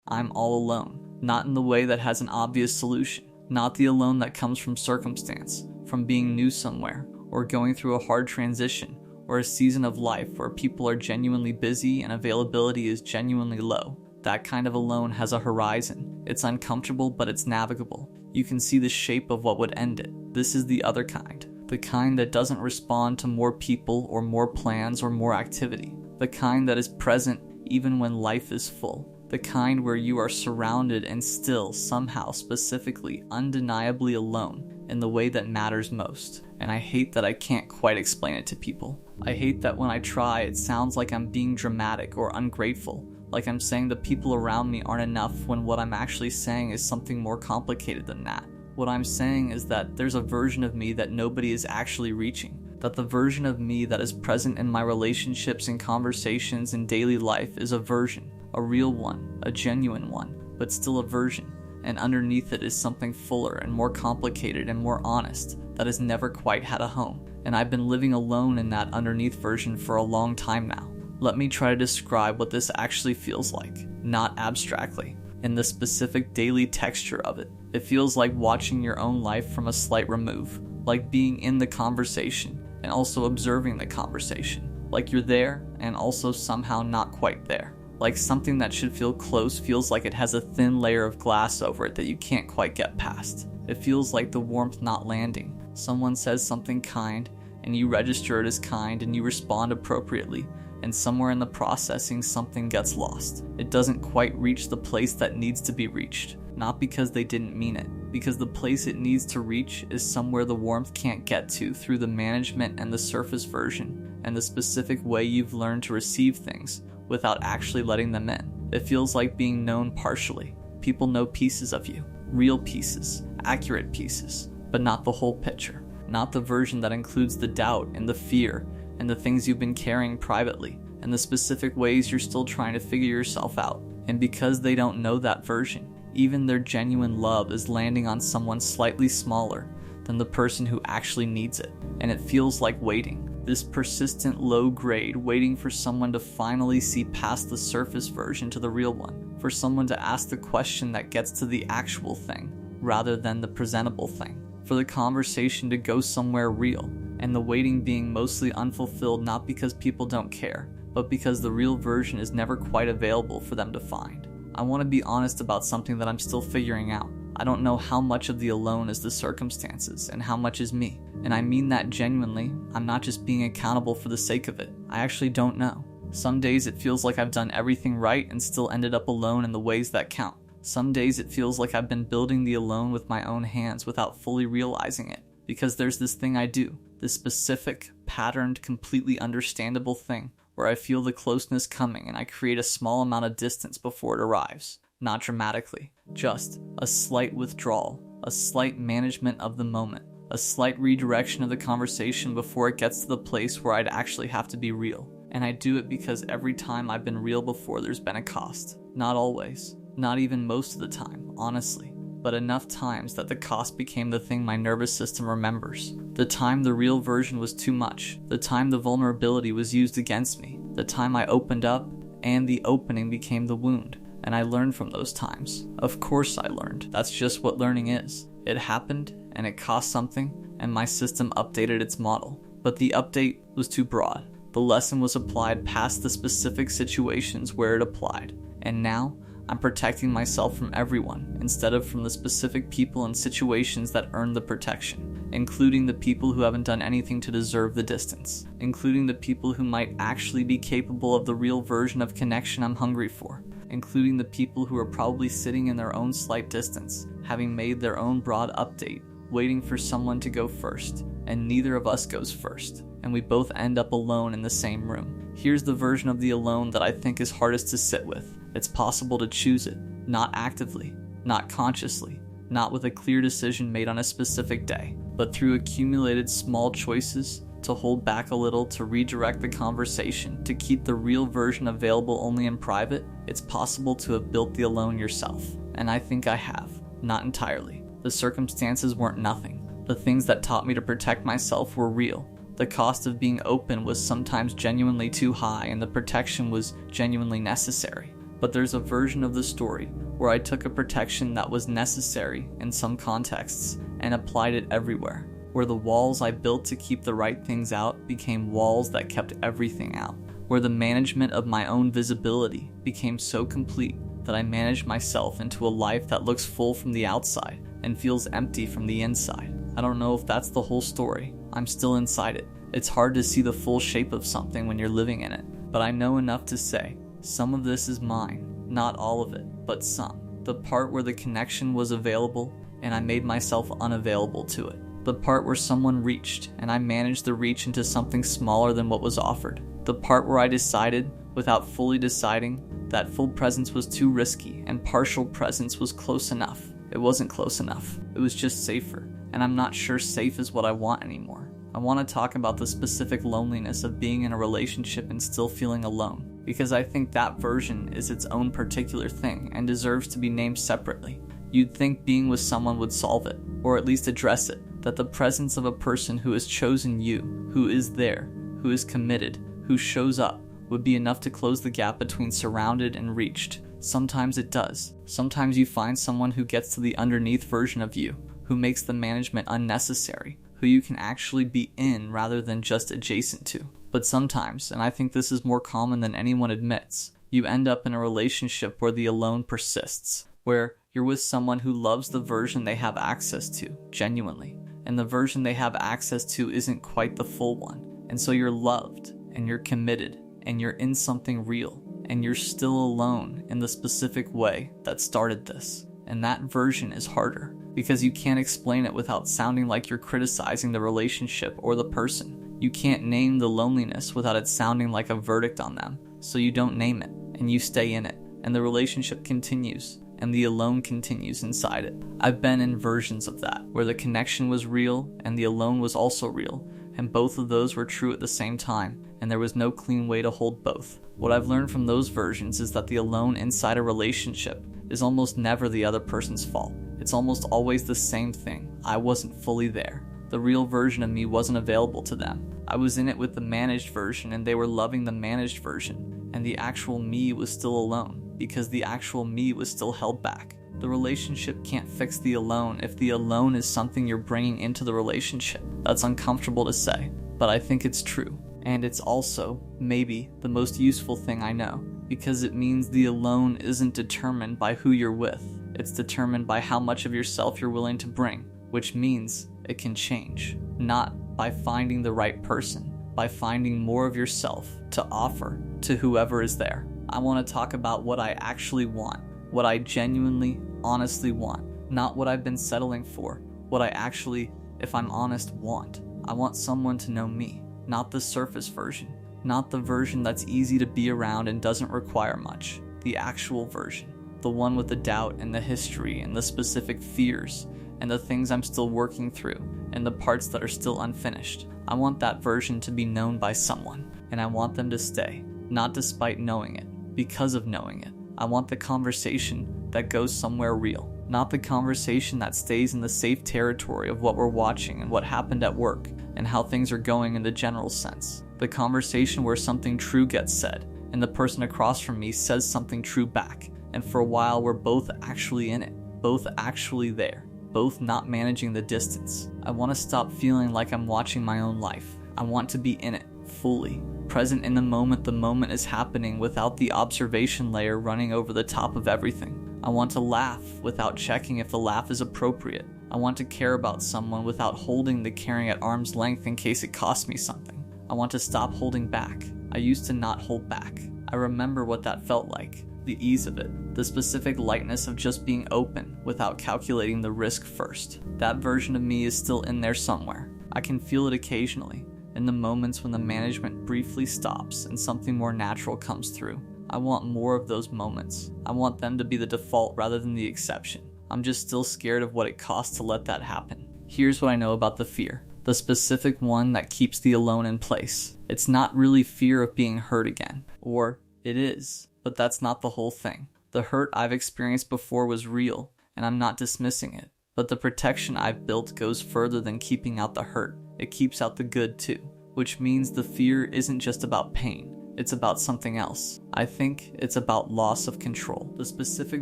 I'm all alone. Not in the way that has an obvious solution. Not the alone that comes from circumstance, from being new somewhere, or going through a hard transition, or a season of life where people are genuinely busy and availability is genuinely low. That kind of alone has a horizon. It's uncomfortable, but it's navigable. You can see the shape of what would end it. This is the other kind. The kind that doesn't respond to more people or more plans or more activity. The kind that is present even when life is full. The kind where you are surrounded and still, somehow, specifically, undeniably alone in the way that matters most. And I hate that I can't quite explain it to people. I hate that when I try, it sounds like I'm being dramatic or ungrateful. Like I'm saying the people around me aren't enough when what I'm actually saying is something more complicated than that. What I'm saying is that there's a version of me that nobody is actually reaching. That the version of me that is present in my relationships and conversations and daily life is a version, a real one, a genuine one, but still a version. And underneath it is something fuller and more complicated and more honest that has never quite had a home. And I've been living alone in that underneath version for a long time now. Let me try to describe what this actually feels like, not abstractly, in the specific daily texture of it. It feels like watching your own life from a slight remove, like being in the conversation and also observing the conversation, like you're there and also somehow not quite there. Like something that should feel close feels like it has a thin layer of glass over it that you can't quite get past. It feels like the warmth not landing. Someone says something kind and you register it as kind and you respond appropriately. And somewhere in the processing, something gets lost. It doesn't quite reach the place that needs to be reached. Not because they didn't mean it, because the place it needs to reach is somewhere the warmth can't get to through the management and the surface version, and the specific way you've learned to receive things without actually letting them in. It feels like being known partially. People know pieces of you, real pieces, accurate pieces, but not the whole picture. Not the version that includes the doubt and the fear and the things you've been carrying privately, and the specific ways you're still trying to figure yourself out. And because they don't know that version, even their genuine love is landing on someone slightly smaller than the person who actually needs it. And it feels like waiting. This persistent low grade, waiting for someone to finally see past the surface version to the real one. For someone to ask the question that gets to the actual thing, rather than the presentable thing. For the conversation to go somewhere real. And the waiting being mostly unfulfilled not because people don't care, but because the real version is never quite available for them to find. I want to be honest about something that I'm still figuring out. I don't know how much of the alone is the circumstances and how much is me. And I mean that genuinely. I'm not just being accountable for the sake of it. I actually don't know. Some days it feels like I've done everything right and still ended up alone in the ways that count. Some days it feels like I've been building the alone with my own hands without fully realizing it. Because there's this thing I do. This specific, patterned, completely understandable thing where I feel the closeness coming and I create a small amount of distance before it arrives. Not dramatically, just a slight withdrawal, a slight management of the moment, a slight redirection of the conversation before it gets to the place where I'd actually have to be real. And I do it because every time I've been real before there's been a cost. Not always, not even most of the time, honestly. But enough times that the cost became the thing my nervous system remembers. The time the real version was too much. The time the vulnerability was used against me. The time I opened up, and the opening became the wound. And I learned from those times. Of course I learned. That's just what learning is. It happened, and it cost something, and my system updated its model. But the update was too broad. The lesson was applied past the specific situations where it applied. And now, I'm protecting myself from everyone instead of from the specific people and situations that earn the protection, including the people who haven't done anything to deserve the distance, including the people who might actually be capable of the real version of connection I'm hungry for, including the people who are probably sitting in their own slight distance, having made their own broad update, waiting for someone to go first, and neither of us goes first, and we both end up alone in the same room. Here's the version of the alone that I think is hardest to sit with. It's possible to choose it, not actively, not consciously, not with a clear decision made on a specific day, but through accumulated small choices to hold back a little, to redirect the conversation, to keep the real version available only in private. It's possible to have built the alone yourself, and I think I have, not entirely. The circumstances weren't nothing. The things that taught me to protect myself were real. The cost of being open was sometimes genuinely too high, and the protection was genuinely necessary. But there's a version of the story where I took a protection that was necessary in some contexts and applied it everywhere, where the walls I built to keep the right things out became walls that kept everything out, where the management of my own visibility became so complete that I managed myself into a life that looks full from the outside and feels empty from the inside. I don't know if that's the whole story. I'm still inside it. It's hard to see the full shape of something when you're living in it, but I know enough to say, some of this is mine. Not all of it, but some. The part where the connection was available and I made myself unavailable to it. The part where someone reached and I managed the reach into something smaller than what was offered. The part where I decided, without fully deciding, that full presence was too risky and partial presence was close enough. It wasn't close enough. It was just safer. And I'm not sure safe is what I want anymore. I want to talk about the specific loneliness of being in a relationship and still feeling alone, because I think that version is its own particular thing and deserves to be named separately. You'd think being with someone would solve it, or at least address it, that the presence of a person who has chosen you, who is there, who is committed, who shows up, would be enough to close the gap between surrounded and reached. Sometimes it does. Sometimes you find someone who gets to the underneath version of you, who makes the management unnecessary, who you can actually be in rather than just adjacent to. But sometimes, and I think this is more common than anyone admits, you end up in a relationship where the alone persists, where you're with someone who loves the version they have access to, genuinely, and the version they have access to isn't quite the full one. And so you're loved, and you're committed, and you're in something real, and you're still alone in the specific way that started this. And that version is harder, because you can't explain it without sounding like you're criticizing the relationship or the person. You can't name the loneliness without it sounding like a verdict on them, so you don't name it, and you stay in it, and the relationship continues, and the alone continues inside it. I've been in versions of that, where the connection was real, and the alone was also real, and both of those were true at the same time, and there was no clean way to hold both. What I've learned from those versions is that the alone inside a relationship is almost never the other person's fault. It's almost always the same thing. I wasn't fully there. The real version of me wasn't available to them. I was in it with the managed version and they were loving the managed version, and the actual me was still alone because the actual me was still held back. The relationship can't fix the alone if the alone is something you're bringing into the relationship. That's uncomfortable to say, but I think it's true. And it's also, maybe, the most useful thing I know, because it means the alone isn't determined by who you're with. It's determined by how much of yourself you're willing to bring, which means it can change. Not by finding the right person, by finding more of yourself to offer to whoever is there. I want to talk about what I actually want, what I genuinely, honestly want, not what I've been settling for, what I actually, if I'm honest, want. I want someone to know me, not the surface version, not the version that's easy to be around and doesn't require much, the actual version, the one with the doubt and the history and the specific fears and the things I'm still working through and the parts that are still unfinished. I want that version to be known by someone, and I want them to stay, not despite knowing it, because of knowing it. I want the conversation that goes somewhere real, not the conversation that stays in the safe territory of what we're watching and what happened at work and how things are going in the general sense. The conversation where something true gets said and the person across from me says something true back, and for a while we're both actually in it, both actually there, both not managing the distance. I want to stop feeling like I'm watching my own life. I want to be in it, fully, present in the moment is happening without the observation layer running over the top of everything. I want to laugh without checking if the laugh is appropriate. I want to care about someone without holding the caring at arm's length in case it costs me something. I want to stop holding back. I used to not hold back. I remember what that felt like. The ease of it, the specific lightness of just being open without calculating the risk first. That version of me is still in there somewhere. I can feel it occasionally, in the moments when the management briefly stops and something more natural comes through. I want more of those moments. I want them to be the default rather than the exception. I'm just still scared of what it costs to let that happen. Here's what I know about the fear, the specific one that keeps the alone in place. It's not really fear of being hurt again, or it is. But that's not the whole thing. The hurt I've experienced before was real, and I'm not dismissing it. But the protection I've built goes further than keeping out the hurt. It keeps out the good too, which means the fear isn't just about pain. it's about something else. I think it's about loss of control. The specific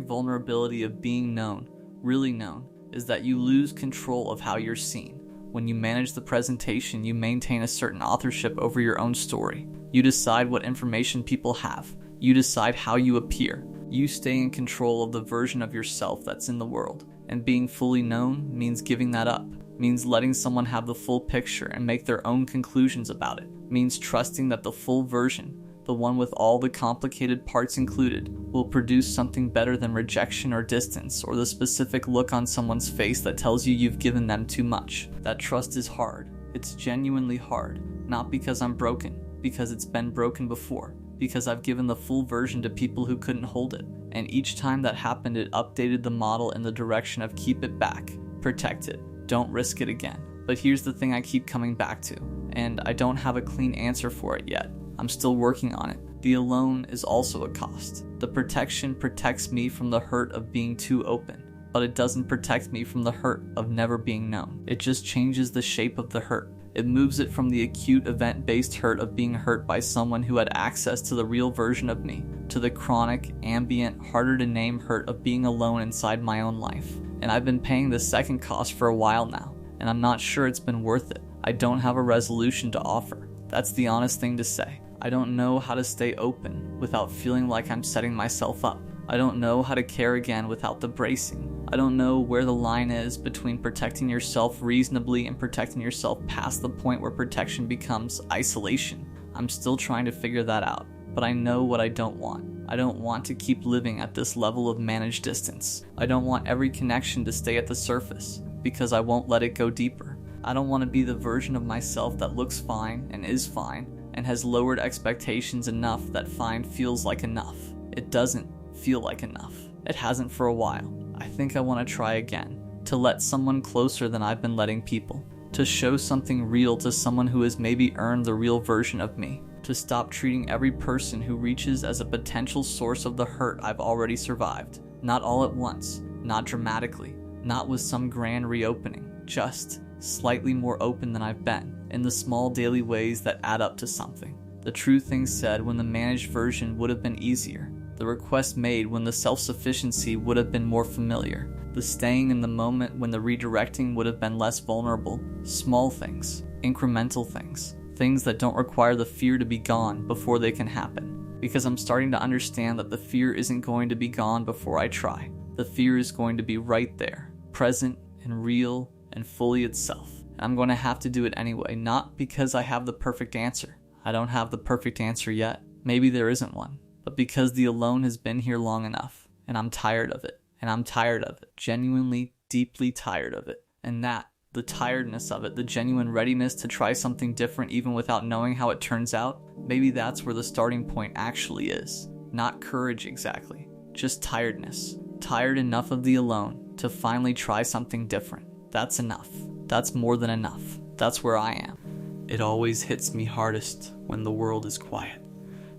vulnerability of being known, really known, is that you lose control of how you're seen. When you manage the presentation, you maintain a certain authorship over your own story. You decide what information people have. You decide how you appear. You stay in control of the version of yourself that's in the world. And being fully known means giving that up. Means letting someone have the full picture and make their own conclusions about it. Means trusting that the full version, the one with all the complicated parts included, will produce something better than rejection or distance, or the specific look on someone's face that tells you you've given them too much. That trust is hard. It's genuinely hard. Not because I'm broken, because it's been broken before. Because I've given the full version to people who couldn't hold it. And each time that happened, it updated the model in the direction of keep it back, protect it, don't risk it again. But here's the thing I keep coming back to, and I don't have a clean answer for it yet. I'm still working on it. The alone is also a cost. The protection protects me from the hurt of being too open, but it doesn't protect me from the hurt of never being known. It just changes the shape of the hurt. It moves it from the acute event-based hurt of being hurt by someone who had access to the real version of me, to the chronic, ambient, harder to name hurt of being alone inside my own life. And I've been paying the second cost for a while now, and I'm not sure it's been worth it. I don't have a resolution to offer. That's the honest thing to say. I don't know how to stay open without feeling like I'm setting myself up. I don't know how to care again without the bracing. I don't know where the line is between protecting yourself reasonably and protecting yourself past the point where protection becomes isolation. I'm still trying to figure that out, but I know what I don't want. I don't want to keep living at this level of managed distance. I don't want every connection to stay at the surface, because I won't let it go deeper. I don't want to be the version of myself that looks fine and is fine, and has lowered expectations enough that fine feels like enough. It doesn't feel like enough. It hasn't for a while. I think I want to try again, to let someone closer than I've been letting people, to show something real to someone who has maybe earned the real version of me, to stop treating every person who reaches as a potential source of the hurt I've already survived. Not all at once, not dramatically, not with some grand reopening, just slightly more open than I've been, in the small daily ways that add up to something. The true things said when the managed version would have been easier. The request made when the self-sufficiency would have been more familiar. The staying in the moment when the redirecting would have been less vulnerable. Small things, incremental things, things that don't require the fear to be gone before they can happen. Because I'm starting to understand that the fear isn't going to be gone before I try. The fear is going to be right there, present and real and fully itself. And I'm going to have to do it anyway, not because I have the perfect answer. I don't have the perfect answer yet. Maybe there isn't one. But because the alone has been here long enough, and I'm tired of it, and I'm tired of it, genuinely, deeply tired of it. And that, the tiredness of it, the genuine readiness to try something different even without knowing how it turns out, maybe that's where the starting point actually is. Not courage exactly, just tiredness. Tired enough of the alone to finally try something different. That's enough. That's more than enough. That's where I am. It always hits me hardest when the world is quiet.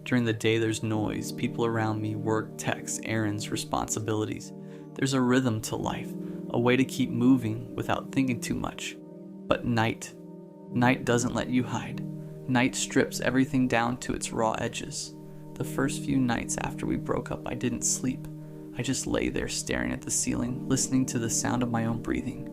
During the day there's noise, people around me, work, texts, errands, responsibilities. There's a rhythm to life, a way to keep moving without thinking too much. But night doesn't let you hide. Night strips everything down to its raw edges. The first few nights after we broke up, I didn't sleep. I just lay there staring at the ceiling, listening to the sound of my own breathing.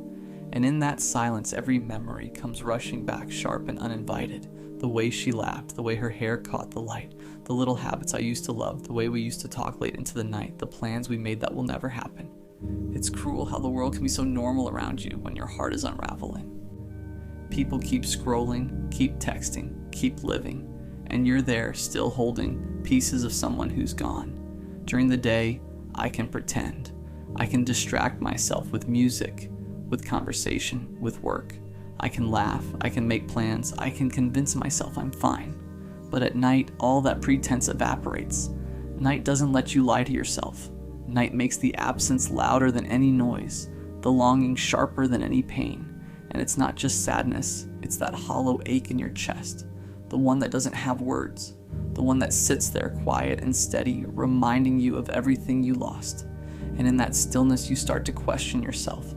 And in that silence, every memory comes rushing back sharp and uninvited. The way she laughed, the way her hair caught the light, the little habits I used to love, the way we used to talk late into the night, the plans we made that will never happen. It's cruel how the world can be so normal around you when your heart is unraveling. People keep scrolling, keep texting, keep living, and you're there still holding pieces of someone who's gone. During the day, I can pretend. I can distract myself with music, with conversation, with work. I can laugh, I can make plans, I can convince myself I'm fine. But at night, all that pretense evaporates. Night doesn't let you lie to yourself. Night makes the absence louder than any noise, the longing sharper than any pain. And it's not just sadness, it's that hollow ache in your chest, the one that doesn't have words, the one that sits there quiet and steady, reminding you of everything you lost. And in that stillness, you start to question yourself.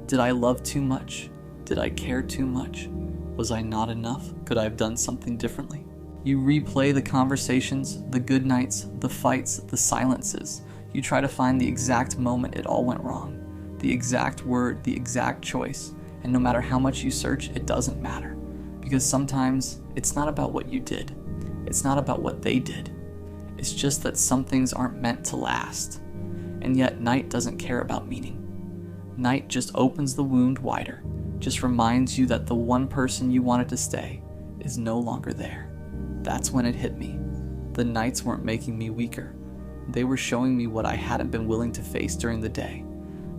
Did I love too much? Did I care too much? Was I not enough? Could I have done something differently? You replay the conversations, the good nights, the fights, the silences. You try to find the exact moment it all went wrong, the exact word, the exact choice, and no matter how much you search, it doesn't matter. Because sometimes it's not about what you did. It's not about what they did. It's just that some things aren't meant to last. And yet night doesn't care about meaning. Night just opens the wound wider, just reminds you that the one person you wanted to stay is no longer there. That's when it hit me. The nights weren't making me weaker. They were showing me what I hadn't been willing to face during the day.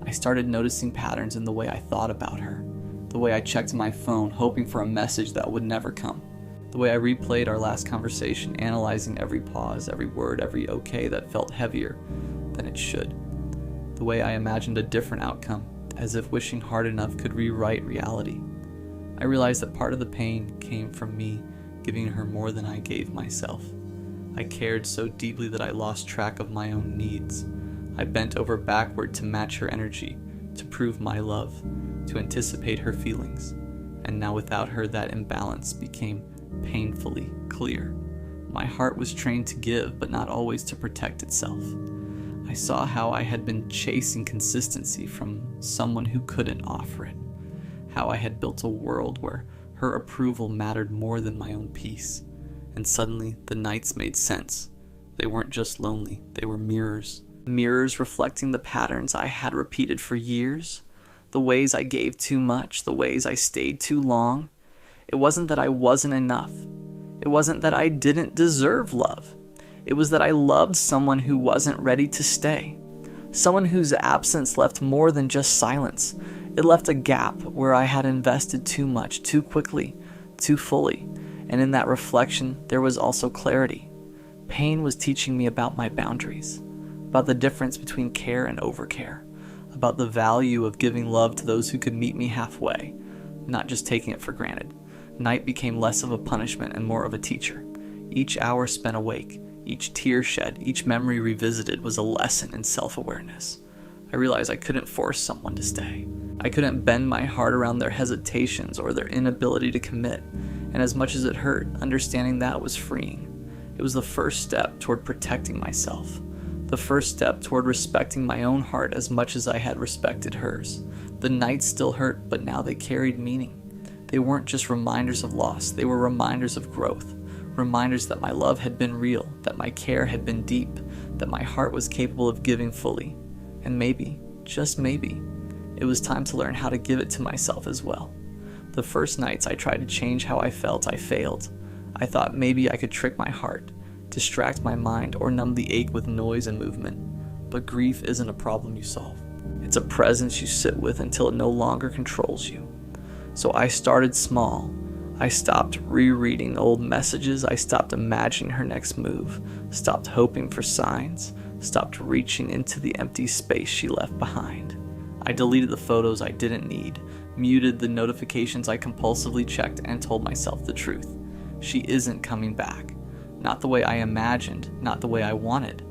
I started noticing patterns in the way I thought about her, the way I checked my phone hoping for a message that would never come, the way I replayed our last conversation, analyzing every pause, every word, every okay that felt heavier than it should, the way I imagined a different outcome, as if wishing hard enough could rewrite reality. I realized that part of the pain came from me giving her more than I gave myself. I cared so deeply that I lost track of my own needs. I bent over backward to match her energy, to prove my love, to anticipate her feelings. And now without her, that imbalance became painfully clear. My heart was trained to give, but not always to protect itself. I saw how I had been chasing consistency from someone who couldn't offer it. How I had built a world where her approval mattered more than my own peace. And suddenly, the nights made sense. They weren't just lonely, they were mirrors. Mirrors reflecting the patterns I had repeated for years. The ways I gave too much, the ways I stayed too long. It wasn't that I wasn't enough. It wasn't that I didn't deserve love. It was that I loved someone who wasn't ready to stay. Someone whose absence left more than just silence. It left a gap where I had invested too much, too quickly, too fully. And in that reflection, there was also clarity. Pain was teaching me about my boundaries, about the difference between care and overcare, about the value of giving love to those who could meet me halfway, not just taking it for granted. Night became less of a punishment and more of a teacher. Each hour spent awake, each tear shed, each memory revisited was a lesson in self-awareness. I realized I couldn't force someone to stay. I couldn't bend my heart around their hesitations or their inability to commit. And as much as it hurt, understanding that was freeing. It was the first step toward protecting myself. The first step toward respecting my own heart as much as I had respected hers. The nights still hurt, but now they carried meaning. They weren't just reminders of loss, they were reminders of growth. Reminders that my love had been real, that my care had been deep, that my heart was capable of giving fully. And maybe, just maybe, it was time to learn how to give it to myself as well. The first nights I tried to change how I felt, I failed. I thought maybe I could trick my heart, distract my mind, or numb the ache with noise and movement. But grief isn't a problem you solve. It's a presence you sit with until it no longer controls you. So I started small. I stopped rereading old messages. I stopped imagining her next move, stopped hoping for signs, stopped reaching into the empty space she left behind. I deleted the photos I didn't need, muted the notifications I compulsively checked, and told myself the truth. She isn't coming back. Not the way I imagined, not the way I wanted.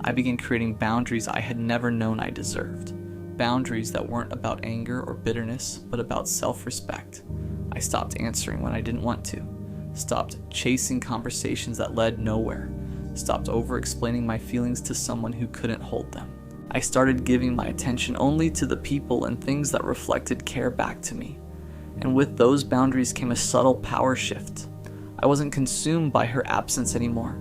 I began creating boundaries I had never known I deserved. Boundaries that weren't about anger or bitterness, but about self-respect. I stopped answering when I didn't want to. Stopped chasing conversations that led nowhere. Stopped over-explaining my feelings to someone who couldn't hold them. I started giving my attention only to the people and things that reflected care back to me. And with those boundaries came a subtle power shift. I wasn't consumed by her absence anymore.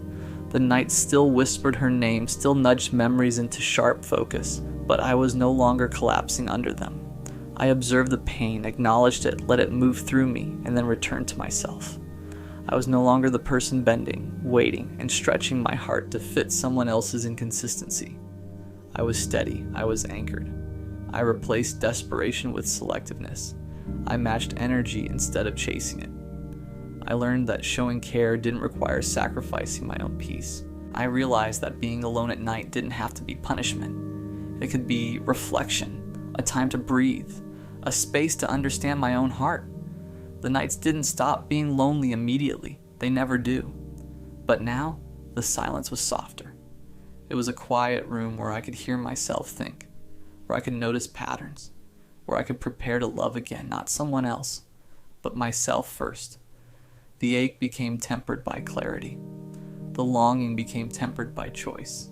The night still whispered her name, still nudged memories into sharp focus, but I was no longer collapsing under them. I observed the pain, acknowledged it, let it move through me, and then returned to myself. I was no longer the person bending, waiting, and stretching my heart to fit someone else's inconsistency. I was steady, I was anchored. I replaced desperation with selectiveness. I matched energy instead of chasing it. I learned that showing care didn't require sacrificing my own peace. I realized that being alone at night didn't have to be punishment. It could be reflection, a time to breathe, a space to understand my own heart. The nights didn't stop being lonely immediately. They never do. But now, the silence was softer. It was a quiet room where I could hear myself think, where I could notice patterns, where I could prepare to love again, not someone else, but myself first. The ache became tempered by clarity. The longing became tempered by choice.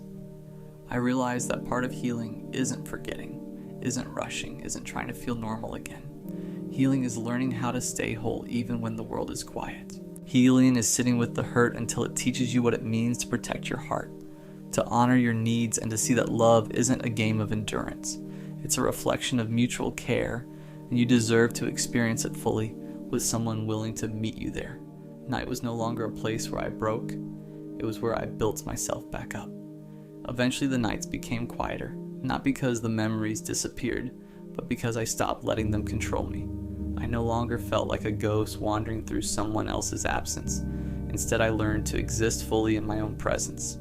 I realized that part of healing isn't forgetting, isn't rushing, isn't trying to feel normal again. Healing is learning how to stay whole even when the world is quiet. Healing is sitting with the hurt until it teaches you what it means to protect your heart, to honor your needs, and to see that love isn't a game of endurance. It's a reflection of mutual care, and you deserve to experience it fully with someone willing to meet you there. Night was no longer a place where I broke, it was where I built myself back up. Eventually the nights became quieter, not because the memories disappeared, but because I stopped letting them control me. I no longer felt like a ghost wandering through someone else's absence. Instead, I learned to exist fully in my own presence.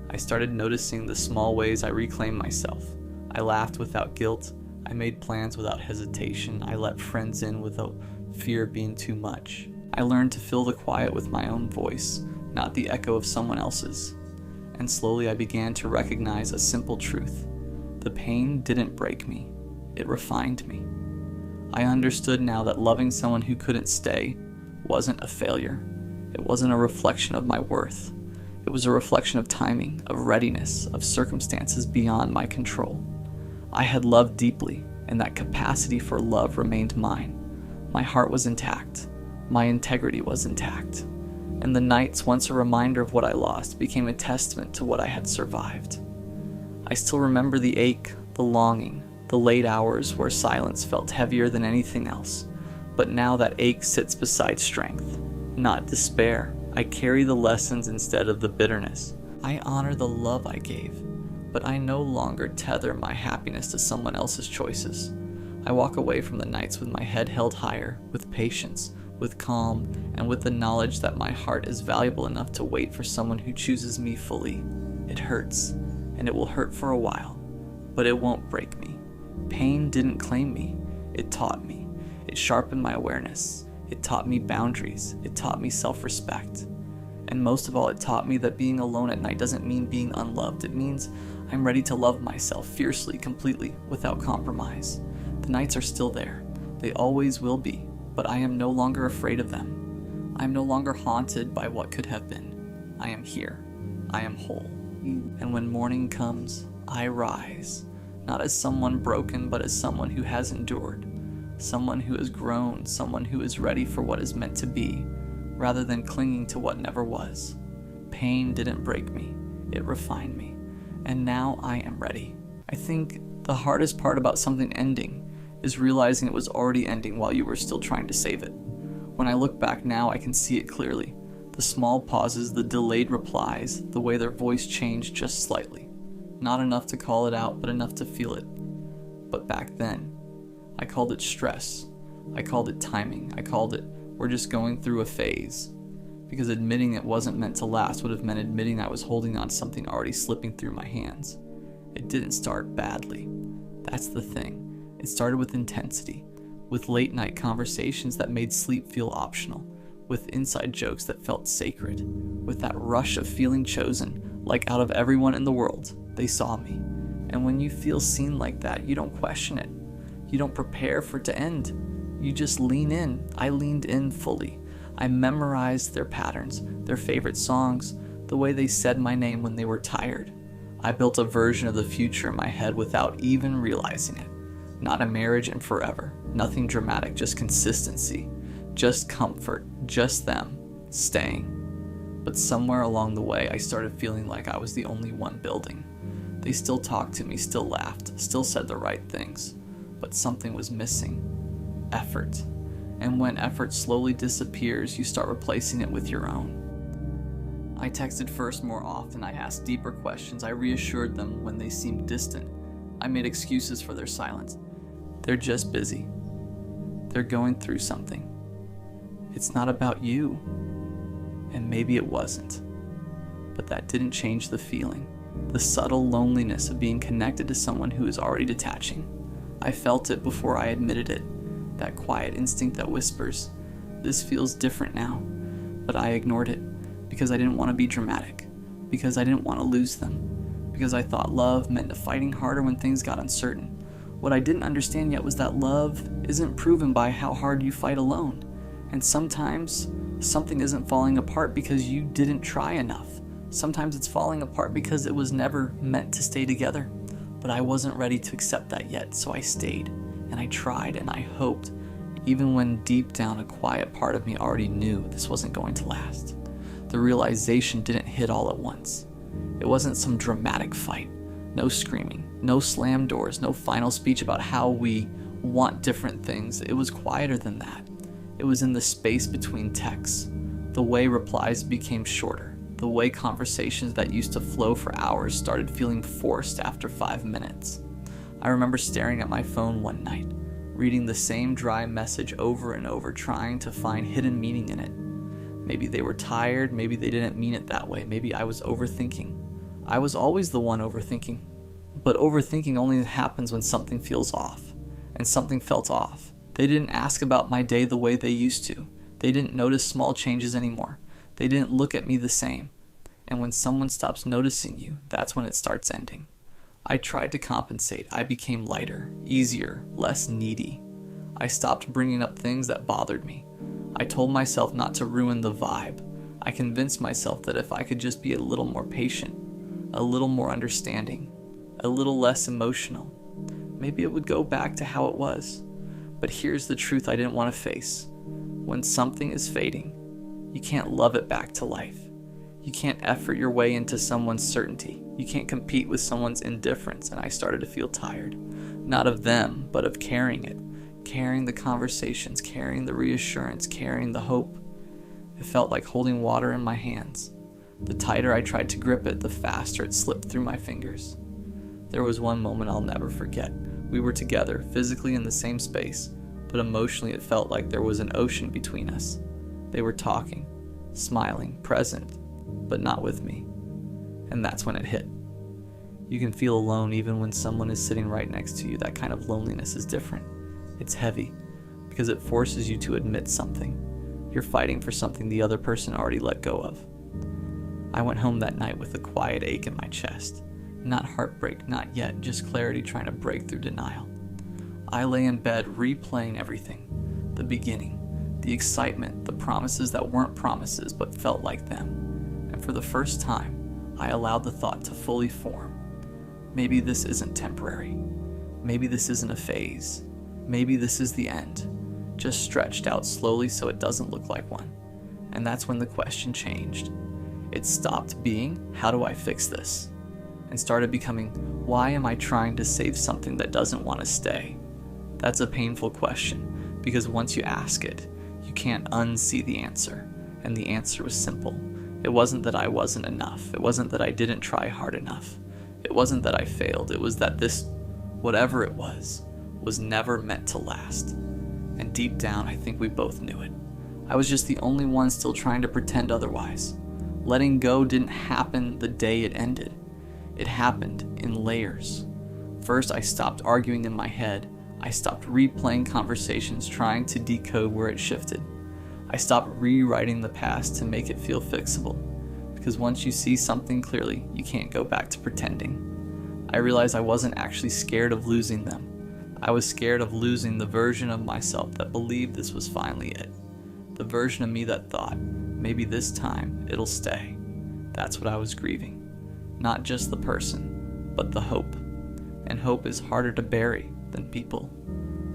I started noticing the small ways I reclaimed myself. I laughed without guilt. I made plans without hesitation. I let friends in without fear of being too much. I learned to fill the quiet with my own voice, not the echo of someone else's. And slowly I began to recognize a simple truth. The pain didn't break me. It refined me. I understood now that loving someone who couldn't stay wasn't a failure. It wasn't a reflection of my worth. It was a reflection of timing, of readiness, of circumstances beyond my control. I had loved deeply, and that capacity for love remained mine. My heart was intact. My integrity was intact. And the nights, once a reminder of what I lost, became a testament to what I had survived. I still remember the ache, the longing, the late hours where silence felt heavier than anything else. But now that ache sits beside strength, not despair. I carry the lessons instead of the bitterness. I honor the love I gave, but I no longer tether my happiness to someone else's choices. I walk away from the nights with my head held higher, with patience, with calm, and with the knowledge that my heart is valuable enough to wait for someone who chooses me fully. It hurts, and it will hurt for a while, but it won't break me. Pain didn't claim me. It taught me. It sharpened my awareness. It taught me boundaries. It taught me self-respect. And most of all, it taught me that being alone at night doesn't mean being unloved. It means I'm ready to love myself fiercely, completely, without compromise. The nights are still there. They always will be, but I am no longer afraid of them. I am no longer haunted by what could have been. I am here. I am whole. And when morning comes, I rise, not as someone broken, but as someone who has endured. Someone who has grown, someone who is ready for what is meant to be, rather than clinging to what never was. Pain didn't break me, it refined me, and now I am ready. I think the hardest part about something ending is realizing it was already ending while you were still trying to save it. When I look back now, I can see it clearly. The small pauses, the delayed replies, the way their voice changed just slightly. Not enough to call it out, but enough to feel it. But back then, I called it stress. I called it timing. I called it, we're just going through a phase. Because admitting it wasn't meant to last would have meant admitting I was holding on to something already slipping through my hands. It didn't start badly. That's the thing. It started with intensity, with late night conversations that made sleep feel optional, with inside jokes that felt sacred, with that rush of feeling chosen, like out of everyone in the world, they saw me. And when you feel seen like that, you don't question it. You don't prepare for it to end. You just lean in. I leaned in fully. I memorized their patterns, their favorite songs, the way they said my name when they were tired. I built a version of the future in my head without even realizing it. Not a marriage and forever. Nothing dramatic, just consistency. Just comfort. Just them. Staying. But somewhere along the way, I started feeling like I was the only one building. They still talked to me, still laughed, still said the right things. But something was missing. Effort. And when effort slowly disappears, you start replacing it with your own. I texted first more often. I asked deeper questions. I reassured them when they seemed distant. I made excuses for their silence. They're just busy. They're going through something. It's not about you. And maybe it wasn't. But that didn't change the feeling. The subtle loneliness of being connected to someone who is already detaching. I felt it before I admitted it. That quiet instinct that whispers, this feels different now. But I ignored it because I didn't want to be dramatic. Because I didn't want to lose them. Because I thought love meant fighting harder when things got uncertain. What I didn't understand yet was that love isn't proven by how hard you fight alone. And sometimes something isn't falling apart because you didn't try enough. Sometimes it's falling apart because it was never meant to stay together. But I wasn't ready to accept that yet, so I stayed, and I tried, and I hoped, even when deep down a quiet part of me already knew this wasn't going to last. The realization didn't hit all at once. It wasn't some dramatic fight. No screaming, no slam doors, no final speech about how we want different things. It was quieter than that. It was in the space between texts, the way replies became shorter, the way conversations that used to flow for hours started feeling forced after 5 minutes. I remember staring at my phone one night, reading the same dry message over and over, trying to find hidden meaning in it. Maybe they were tired, maybe they didn't mean it that way, maybe I was overthinking. I was always the one overthinking. But overthinking only happens when something feels off, and something felt off. They didn't ask about my day the way they used to. They didn't notice small changes anymore. They didn't look at me the same. And when someone stops noticing you, that's when it starts ending. I tried to compensate. I became lighter, easier, less needy. I stopped bringing up things that bothered me. I told myself not to ruin the vibe. I convinced myself that if I could just be a little more patient, a little more understanding, a little less emotional, maybe it would go back to how it was. But here's the truth I didn't want to face. When something is fading, you can't love it back to life. You can't effort your way into someone's certainty. You can't compete with someone's indifference, and I started to feel tired. Not of them, but of carrying it. Carrying the conversations, carrying the reassurance, carrying the hope. It felt like holding water in my hands. The tighter I tried to grip it, the faster it slipped through my fingers. There was one moment I'll never forget. We were together, physically in the same space, but emotionally it felt like there was an ocean between us. They were talking, smiling, present, but not with me. And that's when it hit. You can feel alone even when someone is sitting right next to you. That kind of loneliness is different. It's heavy, because it forces you to admit something. You're fighting for something the other person already let go of. I went home that night with a quiet ache in my chest. Not heartbreak, not yet, just clarity trying to break through denial. I lay in bed replaying everything. The beginning, the excitement, the promises that weren't promises but felt like them. And for the first time, I allowed the thought to fully form. Maybe this isn't temporary. Maybe this isn't a phase. Maybe this is the end, just stretched out slowly so it doesn't look like one. And that's when the question changed. It stopped being, how do I fix this? And started becoming, why am I trying to save something that doesn't want to stay? That's a painful question, because once you ask it, you can't unsee the answer. And the answer was simple. It wasn't that I wasn't enough. It wasn't that I didn't try hard enough. It wasn't that I failed. It was that this, whatever it was never meant to last. And deep down, I think we both knew it. I was just the only one still trying to pretend otherwise. Letting go didn't happen the day it ended. It happened in layers. First, I stopped arguing in my head. I stopped replaying conversations, trying to decode where it shifted. I stopped rewriting the past to make it feel fixable. Because once you see something clearly, you can't go back to pretending. I realized I wasn't actually scared of losing them. I was scared of losing the version of myself that believed this was finally it. The version of me that thought, maybe this time it'll stay. That's what I was grieving. Not just the person, but the hope. And hope is harder to bury than people.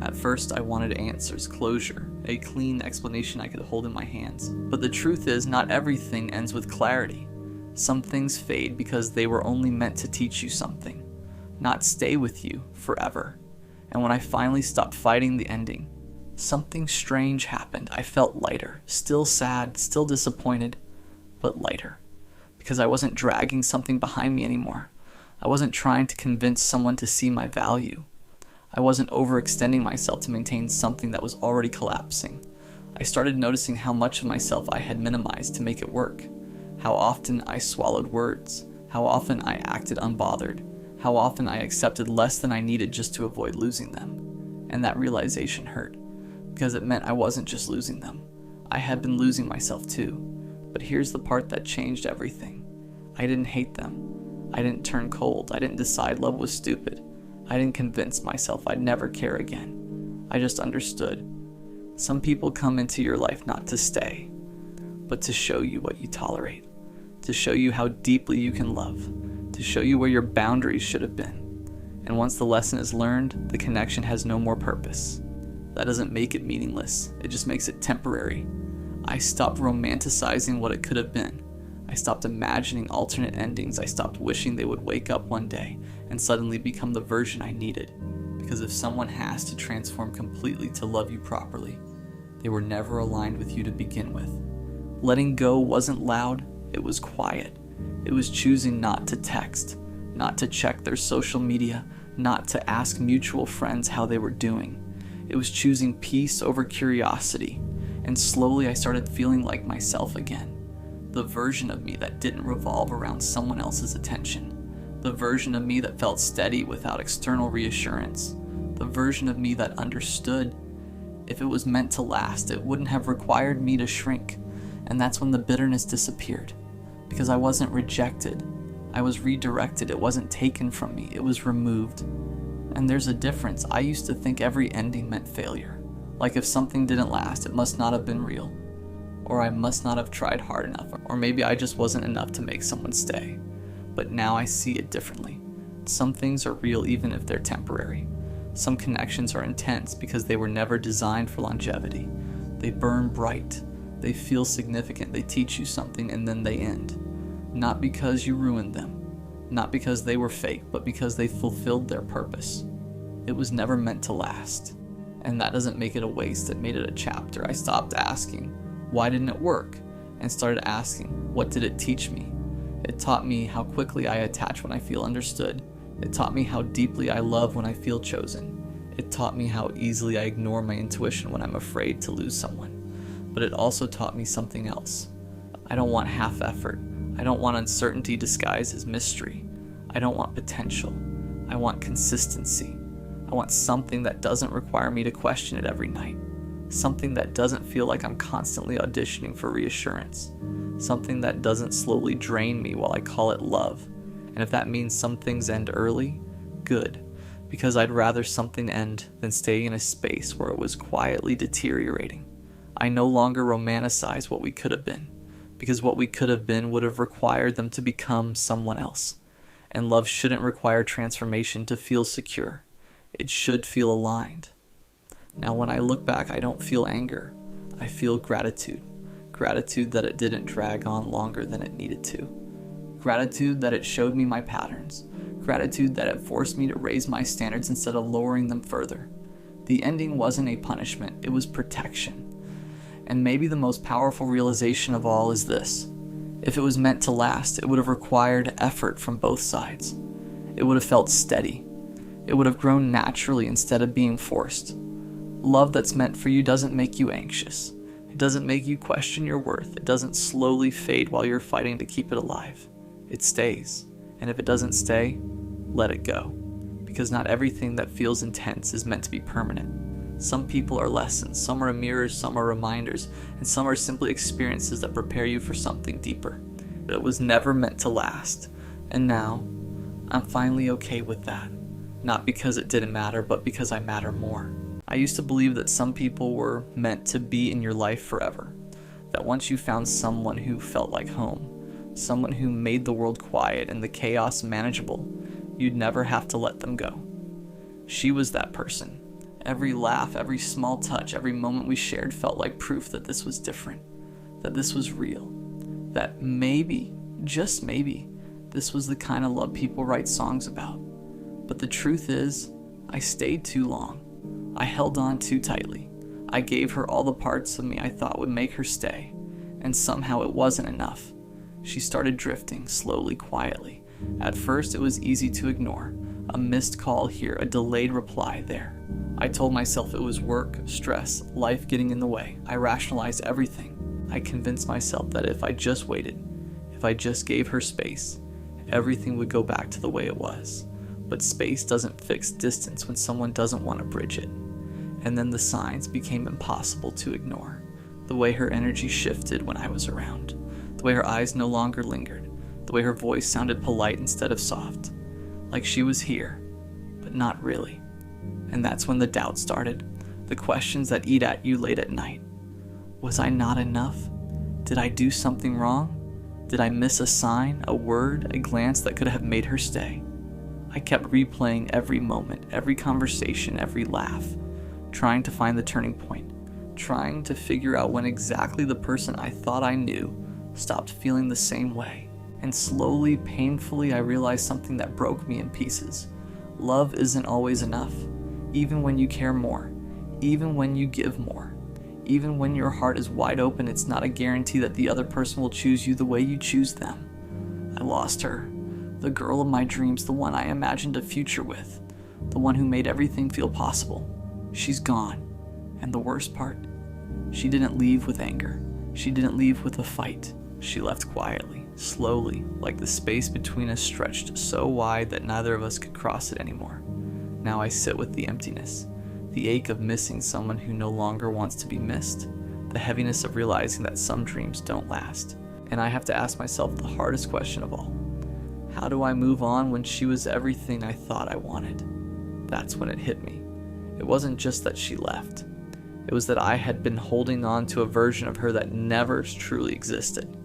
At first, I wanted answers, closure, a clean explanation I could hold in my hands. But the truth is, not everything ends with clarity. Some things fade because they were only meant to teach you something, not stay with you forever. And when I finally stopped fighting the ending, something strange happened. I felt lighter, still sad, still disappointed, but lighter. Because I wasn't dragging something behind me anymore. I wasn't trying to convince someone to see my value. I wasn't overextending myself to maintain something that was already collapsing. I started noticing how much of myself I had minimized to make it work. How often I swallowed words. How often I acted unbothered. How often I accepted less than I needed just to avoid losing them. And that realization hurt, because it meant I wasn't just losing them. I had been losing myself too. But here's the part that changed everything. I didn't hate them. I didn't turn cold. I didn't decide love was stupid. I didn't convince myself I'd never care again. I just understood. Some people come into your life not to stay, but to show you what you tolerate, to show you how deeply you can love, to show you where your boundaries should have been. And once the lesson is learned, the connection has no more purpose. That doesn't make it meaningless, it just makes it temporary. I stopped romanticizing what it could have been. I stopped imagining alternate endings. I stopped wishing they would wake up one day and suddenly become the version I needed. Because if someone has to transform completely to love you properly, they were never aligned with you to begin with. Letting go wasn't loud, it was quiet. It was choosing not to text, not to check their social media, not to ask mutual friends how they were doing. It was choosing peace over curiosity. And slowly I started feeling like myself again. The version of me that didn't revolve around someone else's attention. The version of me that felt steady without external reassurance. The version of me that understood if it was meant to last, it wouldn't have required me to shrink. And that's when the bitterness disappeared. Because I wasn't rejected. I was redirected. It wasn't taken from me. It was removed. And there's a difference. I used to think every ending meant failure. Like if something didn't last, it must not have been real. Or I must not have tried hard enough. Or maybe I just wasn't enough to make someone stay. But now I see it differently. Some things are real even if they're temporary. Some connections are intense because they were never designed for longevity. They burn bright. They feel significant. They teach you something and then they end. Not because you ruined them. Not because they were fake, but because they fulfilled their purpose. It was never meant to last. And that doesn't make it a waste, it made it a chapter. I stopped asking, why didn't it work? And started asking, what did it teach me? It taught me how quickly I attach when I feel understood. It taught me how deeply I love when I feel chosen. It taught me how easily I ignore my intuition when I'm afraid to lose someone. But it also taught me something else. I don't want half effort. I don't want uncertainty disguised as mystery. I don't want potential. I want consistency. I want something that doesn't require me to question it every night. Something that doesn't feel like I'm constantly auditioning for reassurance. Something that doesn't slowly drain me while I call it love. And if that means some things end early, good. Because I'd rather something end than stay in a space where it was quietly deteriorating. I no longer romanticize what we could have been. Because what we could have been would have required them to become someone else. And love shouldn't require transformation to feel secure. It should feel aligned. Now when I look back, I don't feel anger. I feel gratitude. Gratitude that it didn't drag on longer than it needed to. Gratitude that it showed me my patterns. Gratitude that it forced me to raise my standards instead of lowering them further. The ending wasn't a punishment, it was protection. And maybe the most powerful realization of all is this. If it was meant to last, it would have required effort from both sides. It would have felt steady. It would have grown naturally instead of being forced. Love that's meant for you doesn't make you anxious. It doesn't make you question your worth. It doesn't slowly fade while you're fighting to keep it alive. It stays. And if it doesn't stay, let it go. Because not everything that feels intense is meant to be permanent. Some people are lessons, some are mirrors, some are reminders, and some are simply experiences that prepare you for something deeper. But it was never meant to last. And now, I'm finally okay with that. Not because it didn't matter, but because I matter more. I used to believe that some people were meant to be in your life forever. That once you found someone who felt like home, someone who made the world quiet and the chaos manageable, you'd never have to let them go. She was that person. Every laugh, every small touch, every moment we shared felt like proof that this was different, that this was real, that maybe, just maybe, this was the kind of love people write songs about. But the truth is, I stayed too long. I held on too tightly. I gave her all the parts of me I thought would make her stay, and somehow it wasn't enough. She started drifting, slowly, quietly. At first, it was easy to ignore. A missed call here, a delayed reply there. I told myself it was work, stress, life getting in the way. I rationalized everything. I convinced myself that if I just waited, if I just gave her space, everything would go back to the way it was. But space doesn't fix distance when someone doesn't want to bridge it. And then the signs became impossible to ignore. The way her energy shifted when I was around. The way her eyes no longer lingered. The way her voice sounded polite instead of soft. Like she was here, but not really. And that's when the doubt started. The questions that eat at you late at night. Was I not enough? Did I do something wrong? Did I miss a sign, a word, a glance that could have made her stay? I kept replaying every moment, every conversation, every laugh, trying to find the turning point, trying to figure out when exactly the person I thought I knew stopped feeling the same way. And slowly, painfully, I realized something that broke me in pieces. Love isn't always enough, even when you care more, even when you give more. Even when your heart is wide open, it's not a guarantee that the other person will choose you the way you choose them. I lost her, the girl of my dreams, the one I imagined a future with, the one who made everything feel possible. She's gone, and the worst part, she didn't leave with anger. She didn't leave with a fight. She left quietly, slowly, like the space between us stretched so wide that neither of us could cross it anymore. Now I sit with the emptiness. The ache of missing someone who no longer wants to be missed, the heaviness of realizing that some dreams don't last. And I have to ask myself the hardest question of all. How do I move on when she was everything I thought I wanted? That's when it hit me. It wasn't just that she left. It was that I had been holding on to a version of her that never truly existed.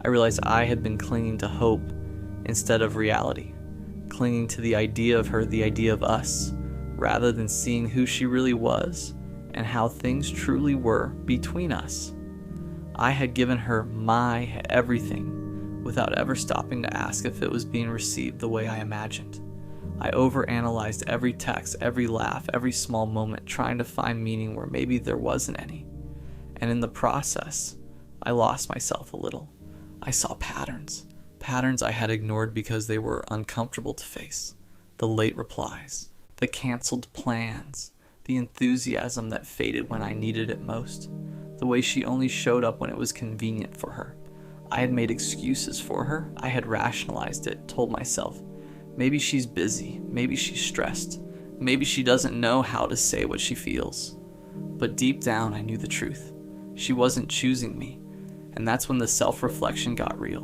I realized I had been clinging to hope instead of reality, clinging to the idea of her, the idea of us, rather than seeing who she really was and how things truly were between us. I had given her my everything without ever stopping to ask if it was being received the way I imagined. I overanalyzed every text, every laugh, every small moment, trying to find meaning where maybe there wasn't any. And in the process, I lost myself a little. I saw patterns I had ignored because they were uncomfortable to face. The late replies, the canceled plans, the enthusiasm that faded when I needed it most, the way she only showed up when it was convenient for her. I had made excuses for her. I had rationalized it, told myself, maybe she's busy, maybe she's stressed, maybe she doesn't know how to say what she feels. But deep down, I knew the truth. She wasn't choosing me, and that's when the self-reflection got real.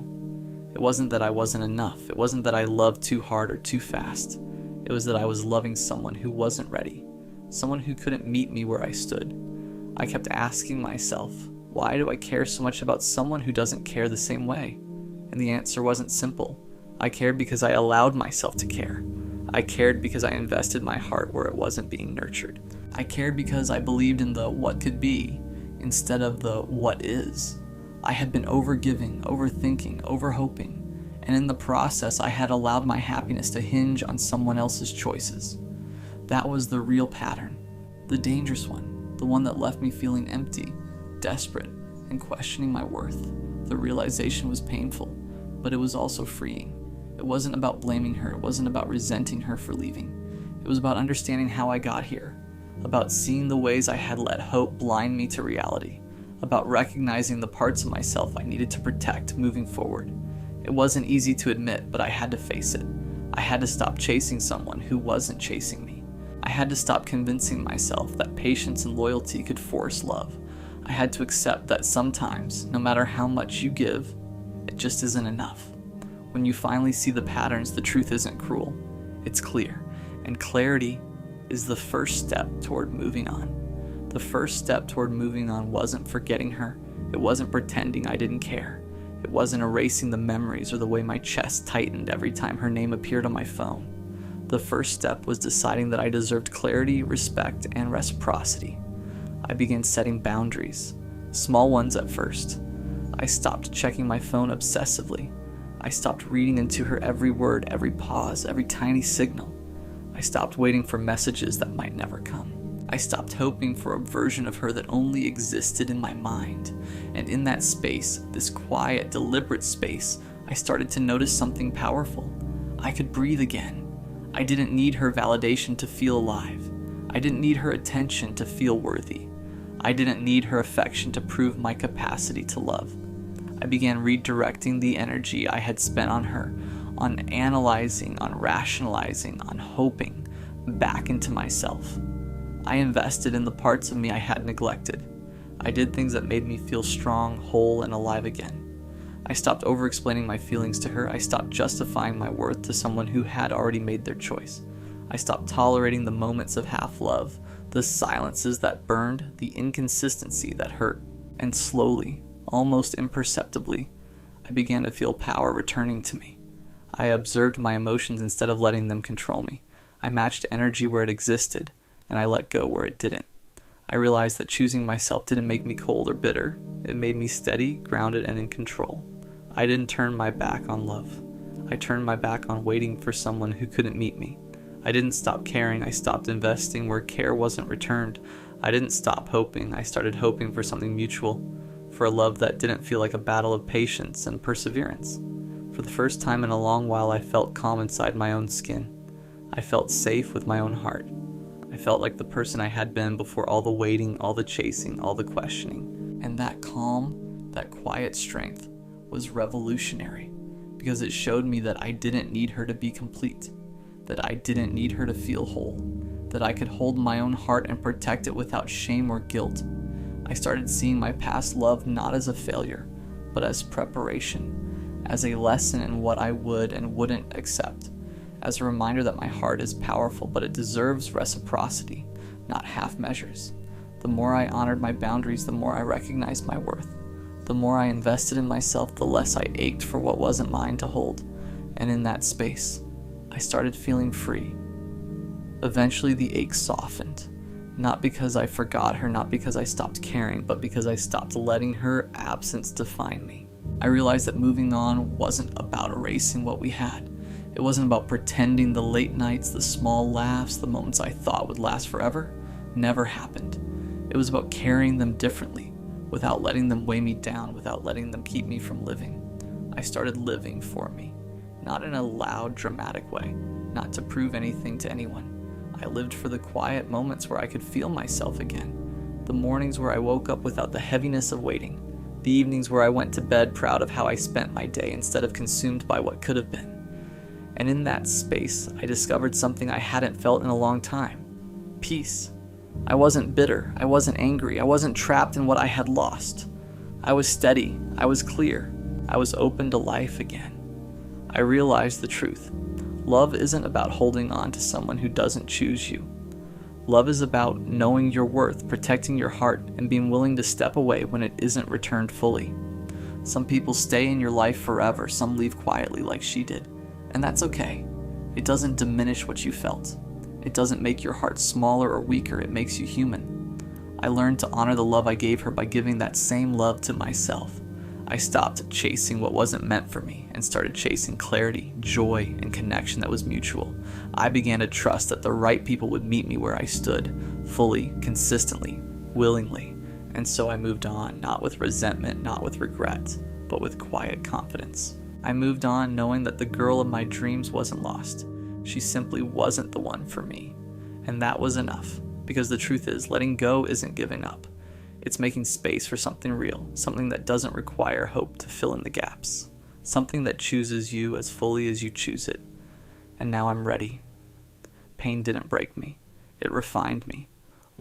It wasn't that I wasn't enough. It wasn't that I loved too hard or too fast. It was that I was loving someone who wasn't ready, someone who couldn't meet me where I stood. I kept asking myself, why do I care so much about someone who doesn't care the same way? And the answer wasn't simple. I cared because I allowed myself to care. I cared because I invested my heart where it wasn't being nurtured. I cared because I believed in the what could be instead of the what is. I had been overgiving, overthinking, overhoping. And in the process, I had allowed my happiness to hinge on someone else's choices. That was the real pattern, the dangerous one, the one that left me feeling empty, desperate, and questioning my worth. The realization was painful, but it was also freeing. It wasn't about blaming her, it wasn't about resenting her for leaving. It was about understanding how I got here, about seeing the ways I had let hope blind me to reality, about recognizing the parts of myself I needed to protect moving forward. It wasn't easy to admit, but I had to face it. I had to stop chasing someone who wasn't chasing me. I had to stop convincing myself that patience and loyalty could force love. I had to accept that sometimes, no matter how much you give, it just isn't enough. When you finally see the patterns, the truth isn't cruel. It's clear. And clarity is the first step toward moving on. The first step toward moving on wasn't forgetting her. It wasn't pretending I didn't care. It wasn't erasing the memories or the way my chest tightened every time her name appeared on my phone. The first step was deciding that I deserved clarity, respect, and reciprocity. I began setting boundaries, small ones at first. I stopped checking my phone obsessively. I stopped reading into her every word, every pause, every tiny signal. I stopped waiting for messages that might never come. I stopped hoping for a version of her that only existed in my mind. And in that space, this quiet, deliberate space, I started to notice something powerful. I could breathe again. I didn't need her validation to feel alive. I didn't need her attention to feel worthy. I didn't need her affection to prove my capacity to love. I began redirecting the energy I had spent on her, on analyzing, on rationalizing, on hoping, back into myself. I invested in the parts of me I had neglected. I did things that made me feel strong, whole, and alive again. I stopped over-explaining my feelings to her. I stopped justifying my worth to someone who had already made their choice. I stopped tolerating the moments of half-love, The silences that burned, the inconsistency that hurt. And slowly, almost imperceptibly, I began to feel power returning to me. I observed my emotions instead of letting them control me. I matched energy where it existed, and I let go where it didn't. I realized that choosing myself didn't make me cold or bitter. It made me steady, grounded, and in control. I didn't turn my back on love. I turned my back on waiting for someone who couldn't meet me. I didn't stop caring. I stopped investing where care wasn't returned. I didn't stop hoping. I started hoping for something mutual, for a love that didn't feel like a battle of patience and perseverance. For the first time in a long while, I felt calm inside my own skin. I felt safe with my own heart. I felt like the person I had been before all the waiting, all the chasing, all the questioning. And that calm, that quiet strength was revolutionary because it showed me that I didn't need her to be complete, that I didn't need her to feel whole, that I could hold my own heart and protect it without shame or guilt. I started seeing my past love not as a failure, but as preparation, as a lesson in what I would and wouldn't accept, as a reminder that my heart is powerful, but it deserves reciprocity, not half measures. The more I honored my boundaries, the more I recognized my worth. The more I invested in myself, the less I ached for what wasn't mine to hold. And in that space, I started feeling free. Eventually, the ache softened. Not because I forgot her, not because I stopped caring, but because I stopped letting her absence define me. I realized that moving on wasn't about erasing what we had. It wasn't about pretending the late nights, the small laughs, the moments I thought would last forever never happened. It was about carrying them differently, without letting them weigh me down, without letting them keep me from living. I started living for me, not in a loud, dramatic way, not to prove anything to anyone. I lived for the quiet moments where I could feel myself again, the mornings where I woke up without the heaviness of waiting, the evenings where I went to bed proud of how I spent my day instead of consumed by what could have been. And in that space, I discovered something I hadn't felt in a long time: peace. I wasn't bitter, I wasn't angry, I wasn't trapped in what I had lost. I was steady, I was clear, I was open to life again. I realized the truth. Love isn't about holding on to someone who doesn't choose you. Love is about knowing your worth, protecting your heart, and being willing to step away when it isn't returned fully. Some people stay in your life forever, some leave quietly like she did. And that's okay. It doesn't diminish what you felt. It doesn't make your heart smaller or weaker, it makes you human. I learned to honor the love I gave her by giving that same love to myself. I stopped chasing what wasn't meant for me and started chasing clarity, joy, and connection that was mutual. I began to trust that the right people would meet me where I stood, fully, consistently, willingly. And so I moved on, not with resentment, not with regret, but with quiet confidence. I moved on knowing that the girl of my dreams wasn't lost. She simply wasn't the one for me. And that was enough, because the truth is, letting go isn't giving up. It's making space for something real, something that doesn't require hope to fill in the gaps, something that chooses you as fully as you choose it. And now I'm ready. Pain didn't break me. It refined me.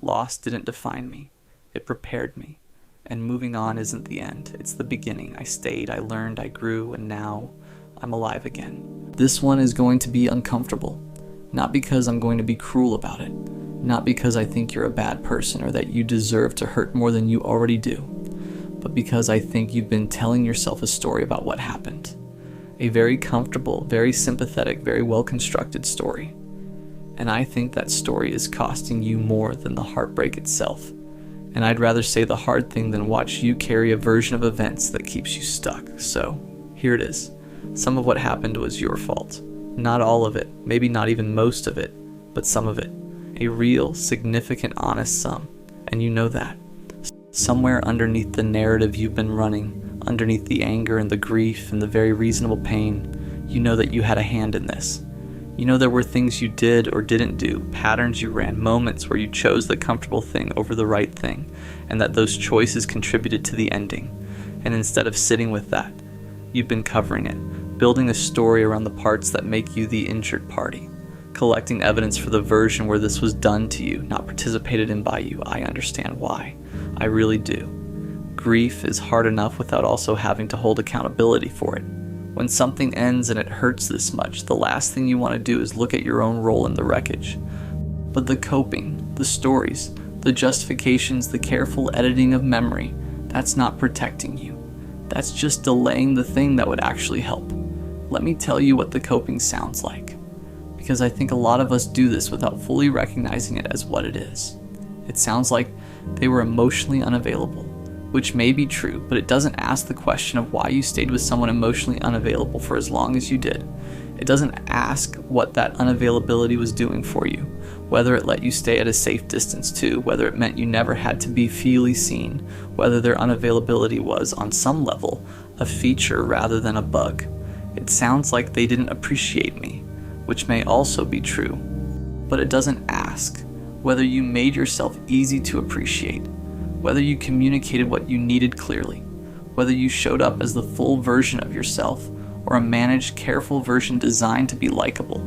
Loss didn't define me. It prepared me. And moving on isn't the end, it's the beginning. I stayed, I learned, I grew, and now I'm alive again. This one is going to be uncomfortable, not because I'm going to be cruel about it, not because I think you're a bad person or that you deserve to hurt more than you already do, but because I think you've been telling yourself a story about what happened. A very comfortable, very sympathetic, very well-constructed story. And I think that story is costing you more than the heartbreak itself. And I'd rather say the hard thing than watch you carry a version of events that keeps you stuck. So, here it is. Some of what happened was your fault. Not all of it, maybe not even most of it, but some of it. A real, significant, honest sum. And you know that. Somewhere underneath the narrative you've been running, underneath the anger and the grief and the very reasonable pain, you know that you had a hand in this. You know there were things you did or didn't do, patterns you ran, moments where you chose the comfortable thing over the right thing, and that those choices contributed to the ending. And instead of sitting with that, you've been covering it, building a story around the parts that make you the injured party, collecting evidence for the version where this was done to you, not participated in by you. I understand why. I really do. Grief is hard enough without also having to hold accountability for it. When something ends and it hurts this much, the last thing you want to do is look at your own role in the wreckage. But the coping, the stories, the justifications, the careful editing of memory, that's not protecting you. That's just delaying the thing that would actually help. Let me tell you what the coping sounds like, because I think a lot of us do this without fully recognizing it as what it is. It sounds like they were emotionally unavailable, which may be true, but it doesn't ask the question of why you stayed with someone emotionally unavailable for as long as you did. It doesn't ask what that unavailability was doing for you, whether it let you stay at a safe distance too, whether it meant you never had to be feely seen, whether their unavailability was, on some level, a feature rather than a bug. It sounds like they didn't appreciate me, which may also be true, but it doesn't ask whether you made yourself easy to appreciate, whether you communicated what you needed clearly, whether you showed up as the full version of yourself or a managed, careful version designed to be likable,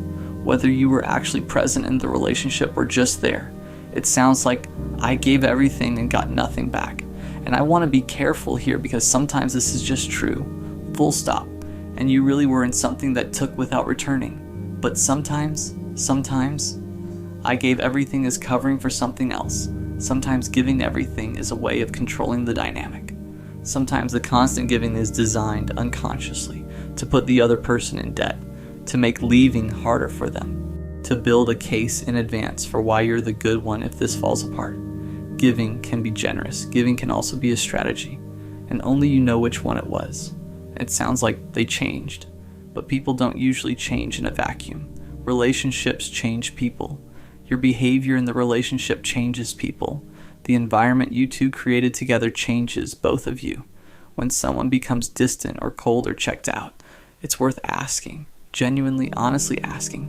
whether you were actually present in the relationship or just there. It sounds like I gave everything and got nothing back. And I want to be careful here because sometimes this is just true, full stop, and you really were in something that took without returning. But sometimes, I gave everything as covering for something else. Sometimes giving everything is a way of controlling the dynamic. Sometimes the constant giving is designed unconsciously to put the other person in debt, to make leaving harder for them, to build a case in advance for why you're the good one if this falls apart. Giving can be generous. Giving can also be a strategy, and only you know which one it was. It sounds like they changed, but people don't usually change in a vacuum. Relationships change people. Your behavior in the relationship changes people. The environment you two created together changes both of you. When someone becomes distant or cold or checked out, it's worth asking, genuinely, honestly asking,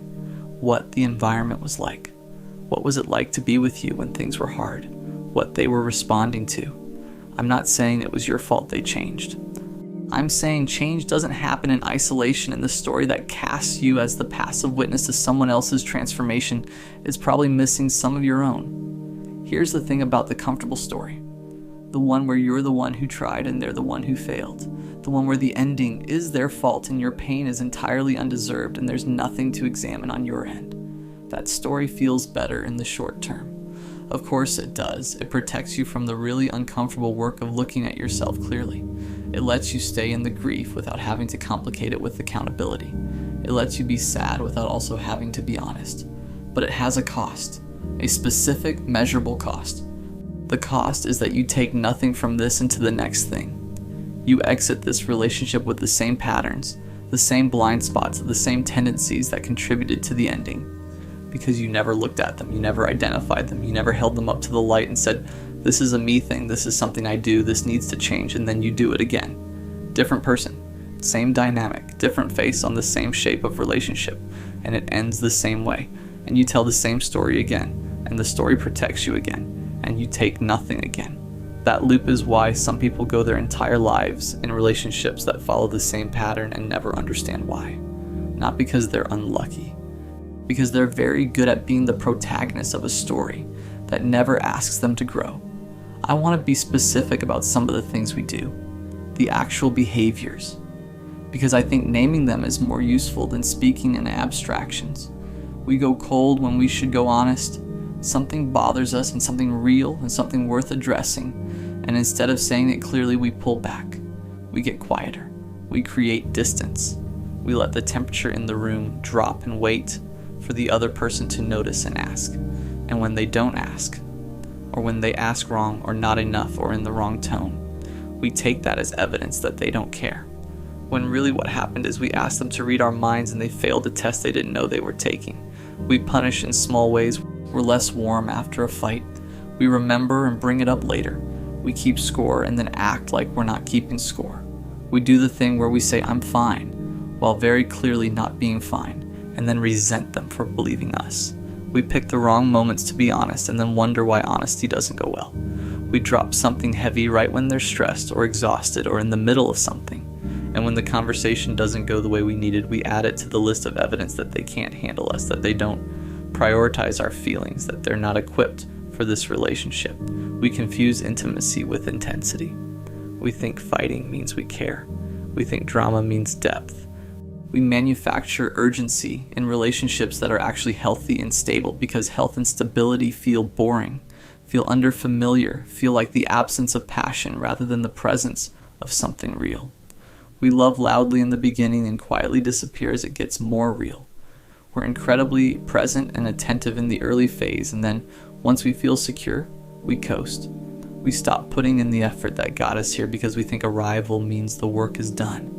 what the environment was like. What was it like to be with you when things were hard? What they were responding to. I'm not saying it was your fault they changed. I'm saying change doesn't happen in isolation, and the story that casts you as the passive witness to someone else's transformation is probably missing some of your own. Here's the thing about the comfortable story. The one where you're the one who tried and they're the one who failed. The one where the ending is their fault and your pain is entirely undeserved and there's nothing to examine on your end. That story feels better in the short term. Of course it does. It protects you from the really uncomfortable work of looking at yourself clearly. It lets you stay in the grief without having to complicate it with accountability. It lets you be sad without also having to be honest. But it has a cost, a specific, measurable cost. The cost is that you take nothing from this into the next thing. You exit this relationship with the same patterns, the same blind spots, the same tendencies that contributed to the ending. Because you never looked at them, you never identified them, you never held them up to the light and said, this is a me thing, this is something I do, this needs to change, and then you do it again. Different person, same dynamic, different face on the same shape of relationship, and it ends the same way. And you tell the same story again, and the story protects you again, and you take nothing again. That loop is why some people go their entire lives in relationships that follow the same pattern and never understand why. Not because they're unlucky, because they're very good at being the protagonist of a story that never asks them to grow. I want to be specific about some of the things we do, the actual behaviors, because I think naming them is more useful than speaking in abstractions. We go cold when we should go honest. Something bothers us and something real and something worth addressing, and instead of saying it clearly, we pull back. We get quieter. We create distance. We let the temperature in the room drop and wait for the other person to notice and ask. And when they don't ask, or when they ask wrong or not enough or in the wrong tone, we take that as evidence that they don't care. When really what happened is we asked them to read our minds and they failed a test they didn't know they were taking. We punish in small ways. We're less warm after a fight. We remember and bring it up later. We keep score and then act like we're not keeping score. We do the thing where we say, I'm fine, while very clearly not being fine, and then resent them for believing us. We pick the wrong moments to be honest and then wonder why honesty doesn't go well. We drop something heavy right when they're stressed or exhausted or in the middle of something. And when the conversation doesn't go the way we needed, we add it to the list of evidence that they can't handle us, that they don't prioritize our feelings, that they're not equipped for this relationship. We confuse intimacy with intensity. We think fighting means we care. We think drama means depth. We manufacture urgency in relationships that are actually healthy and stable because health and stability feel boring, feel underfamiliar, feel like the absence of passion rather than the presence of something real. We love loudly in the beginning and quietly disappear as it gets more real. We're incredibly present and attentive in the early phase, and then once we feel secure, we coast. We stop putting in the effort that got us here because we think arrival means the work is done.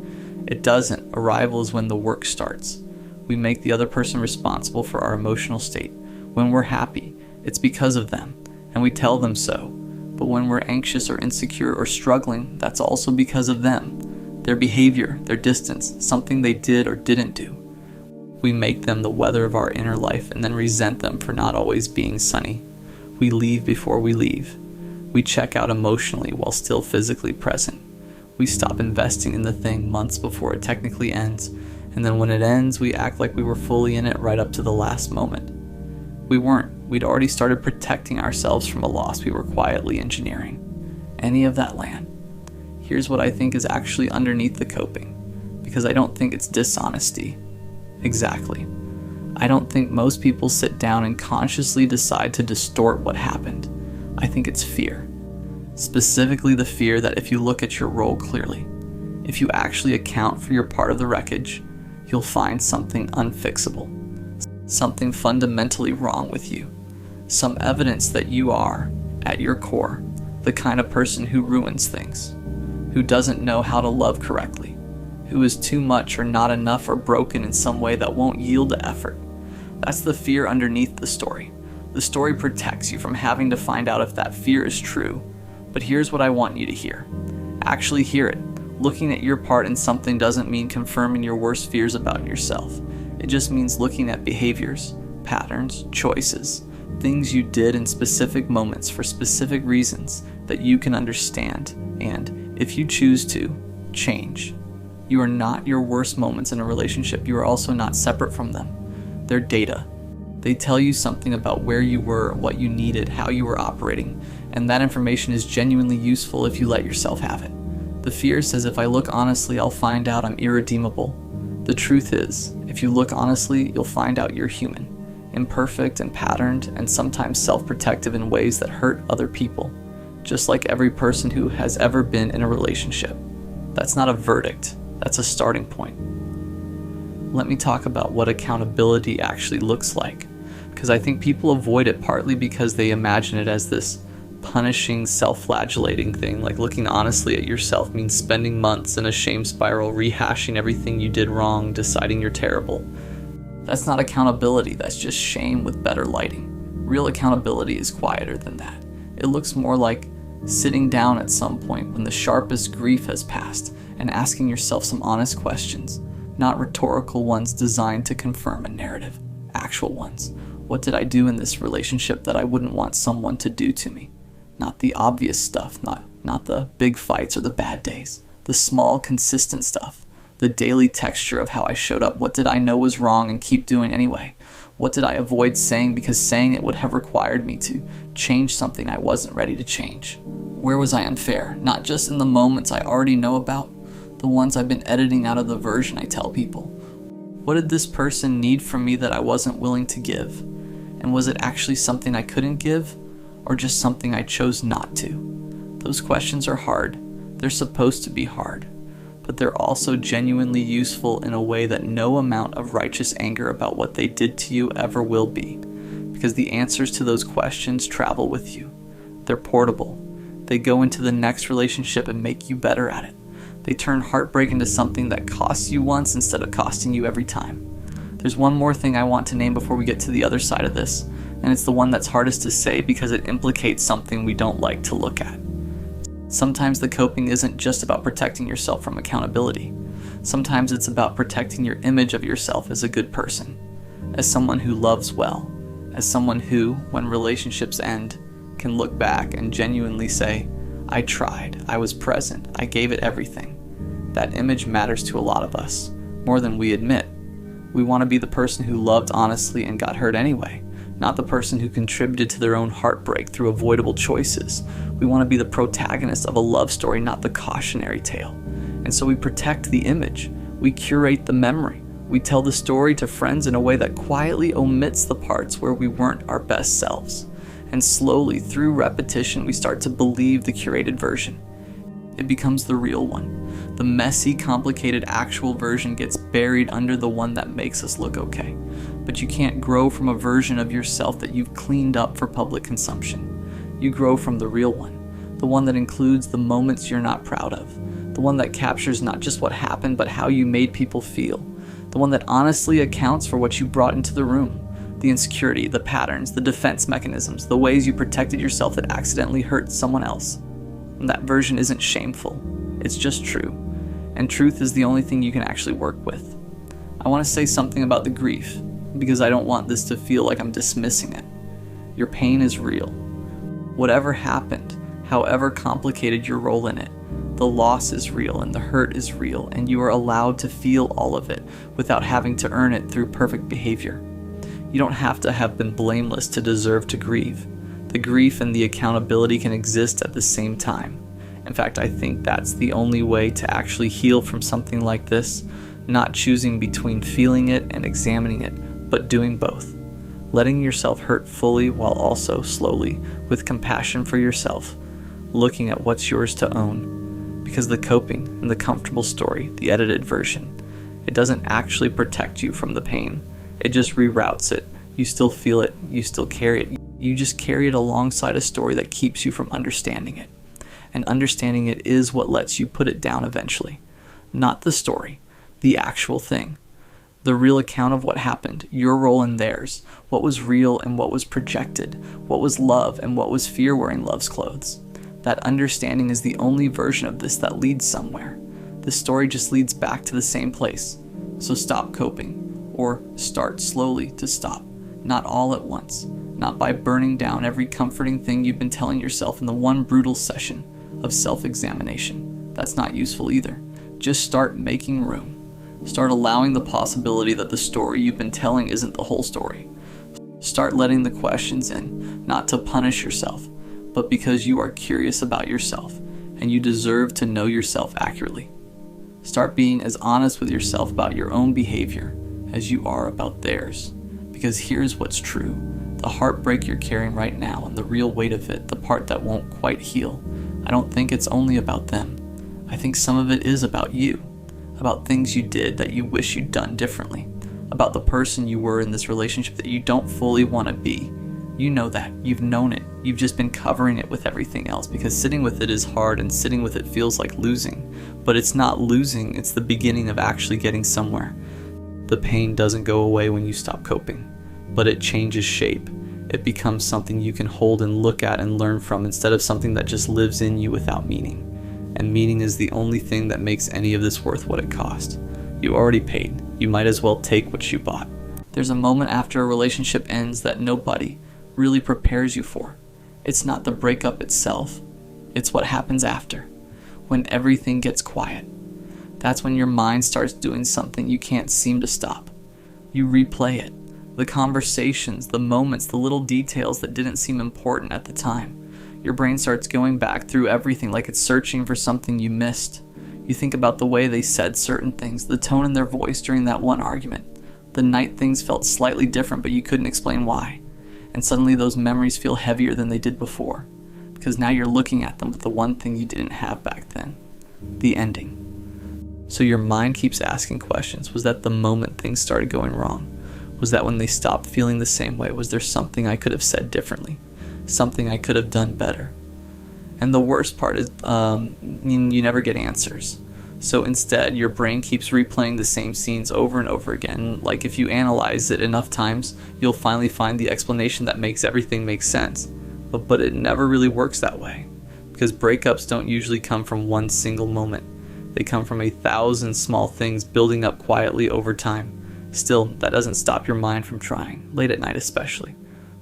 It doesn't. Arrival is when the work starts. We make the other person responsible for our emotional state. When we're happy, it's because of them, and we tell them so. But when we're anxious or insecure or struggling, that's also because of them. Their behavior, their distance, something they did or didn't do. We make them the weather of our inner life and then resent them for not always being sunny. We leave before we leave. We check out emotionally while still physically present. We stop investing in the thing months before it technically ends, and then when it ends, we act like we were fully in it right up to the last moment. We weren't. We'd already started protecting ourselves from a loss we were quietly engineering. Any of that land. Here's what I think is actually underneath the coping, because I don't think it's dishonesty. Exactly. I don't think most people sit down and consciously decide to distort what happened. I think it's fear. Specifically the fear that if you look at your role clearly, if you actually account for your part of the wreckage, you'll find something unfixable, something fundamentally wrong with you, some evidence that you are, at your core, the kind of person who ruins things, who doesn't know how to love correctly, who is too much or not enough or broken in some way that won't yield to effort. That's the fear underneath the story. The story protects you from having to find out if that fear is true. But here's what I want you to hear. Actually hear it. Looking at your part in something doesn't mean confirming your worst fears about yourself. It just means looking at behaviors, patterns, choices, things you did in specific moments for specific reasons that you can understand and, if you choose to, change. You are not your worst moments in a relationship. You are also not separate from them. They're data. They tell you something about where you were, what you needed, how you were operating, and that information is genuinely useful if you let yourself have it. The fear says if I look honestly, I'll find out I'm irredeemable. The truth is, if you look honestly, you'll find out you're human, imperfect and patterned, and sometimes self-protective in ways that hurt other people, just like every person who has ever been in a relationship. That's not a verdict, that's a starting point. Let me talk about what accountability actually looks like, because I think people avoid it partly because they imagine it as this punishing, self-flagellating thing, like looking honestly at yourself means spending months in a shame spiral, rehashing everything you did wrong, deciding you're terrible. That's not accountability, that's just shame with better lighting. Real accountability is quieter than that. It looks more like sitting down at some point when the sharpest grief has passed and asking yourself some honest questions. Not rhetorical ones designed to confirm a narrative. Actual ones. What did I do in this relationship that I wouldn't want someone to do to me? Not the obvious stuff, not the big fights or the bad days. The small, consistent stuff. The daily texture of how I showed up. What did I know was wrong and keep doing anyway? What did I avoid saying because saying it would have required me to change something I wasn't ready to change? Where was I unfair? Not just in the moments I already know about, the ones I've been editing out of the version I tell people. What did this person need from me that I wasn't willing to give? And was it actually something I couldn't give, or just something I chose not to? Those questions are hard. They're supposed to be hard. But they're also genuinely useful in a way that no amount of righteous anger about what they did to you ever will be. Because the answers to those questions travel with you. They're portable. They go into the next relationship and make you better at it. They turn heartbreak into something that costs you once instead of costing you every time. There's one more thing I want to name before we get to the other side of this, and it's the one that's hardest to say because it implicates something we don't like to look at. Sometimes the coping isn't just about protecting yourself from accountability. Sometimes it's about protecting your image of yourself as a good person, as someone who loves well, as someone who, when relationships end, can look back and genuinely say, I tried, I was present, I gave it everything. That image matters to a lot of us, more than we admit. We want to be the person who loved honestly and got hurt anyway, not the person who contributed to their own heartbreak through avoidable choices. We want to be the protagonist of a love story, not the cautionary tale. And so we protect the image, we curate the memory, We tell the story to friends in a way that quietly omits the parts where we weren't our best selves. And slowly, through repetition, we start to believe the curated version. It becomes the real one. The messy, complicated, actual version gets buried under the one that makes us look okay. But you can't grow from a version of yourself that you've cleaned up for public consumption. You grow from the real one, the one that includes the moments you're not proud of, the one that captures not just what happened, but how you made people feel, the one that honestly accounts for what you brought into the room. The insecurity, the patterns, the defense mechanisms, the ways you protected yourself that accidentally hurt someone else. And that version isn't shameful, it's just true. And truth is the only thing you can actually work with. I want to say something about the grief, because I don't want this to feel like I'm dismissing it. Your pain is real. Whatever happened, however complicated your role in it, the loss is real and the hurt is real, and you are allowed to feel all of it without having to earn it through perfect behavior. You don't have to have been blameless to deserve to grieve. The grief and the accountability can exist at the same time. In fact, I think that's the only way to actually heal from something like this, not choosing between feeling it and examining it, but doing both. Letting yourself hurt fully while also slowly, with compassion for yourself, looking at what's yours to own. Because the coping and the comfortable story, the edited version, it doesn't actually protect you from the pain. It just reroutes it. You still feel it, you still carry it. You just carry it alongside a story that keeps you from understanding it. And understanding it is what lets you put it down eventually. Not the story, the actual thing. The real account of what happened, your role in theirs, what was real and what was projected, what was love and what was fear wearing love's clothes. That understanding is the only version of this that leads somewhere. The story just leads back to the same place. So stop coping. Or start slowly to stop, not all at once, not by burning down every comforting thing you've been telling yourself in the one brutal session of self-examination. That's not useful either. Just start making room. Start allowing the possibility that the story you've been telling isn't the whole story. Start letting the questions in, not to punish yourself, but because you are curious about yourself and you deserve to know yourself accurately. Start being as honest with yourself about your own behavior as you are about theirs. Because here's what's true. The heartbreak you're carrying right now and the real weight of it, the part that won't quite heal, I don't think it's only about them. I think some of it is about you. About things you did that you wish you'd done differently. About the person you were in this relationship that you don't fully want to be. You know that. You've known it. You've just been covering it with everything else because sitting with it is hard and sitting with it feels like losing. But it's not losing, it's the beginning of actually getting somewhere. The pain doesn't go away when you stop coping, but it changes shape. It becomes something you can hold and look at and learn from instead of something that just lives in you without meaning. And meaning is the only thing that makes any of this worth what it cost. You already paid. You might as well take what you bought. There's a moment after a relationship ends that nobody really prepares you for. It's not the breakup itself. It's what happens after, when everything gets quiet. That's when your mind starts doing something you can't seem to stop. You replay it. The conversations, the moments, the little details that didn't seem important at the time. Your brain starts going back through everything like it's searching for something you missed. You think about the way they said certain things, the tone in their voice during that one argument, the night things felt slightly different but you couldn't explain why. And suddenly those memories feel heavier than they did before, because now you're looking at them with the one thing you didn't have back then, the ending. So your mind keeps asking questions. Was that the moment things started going wrong? Was that when they stopped feeling the same way? Was there something I could have said differently? Something I could have done better? And the worst part is you never get answers. So instead, your brain keeps replaying the same scenes over and over again. Like if you analyze it enough times, you'll finally find the explanation that makes everything make sense. But it never really works that way. Because breakups don't usually come from one single moment. They come from 1,000 small things building up quietly over time. Still, that doesn't stop your mind from trying, late at night especially,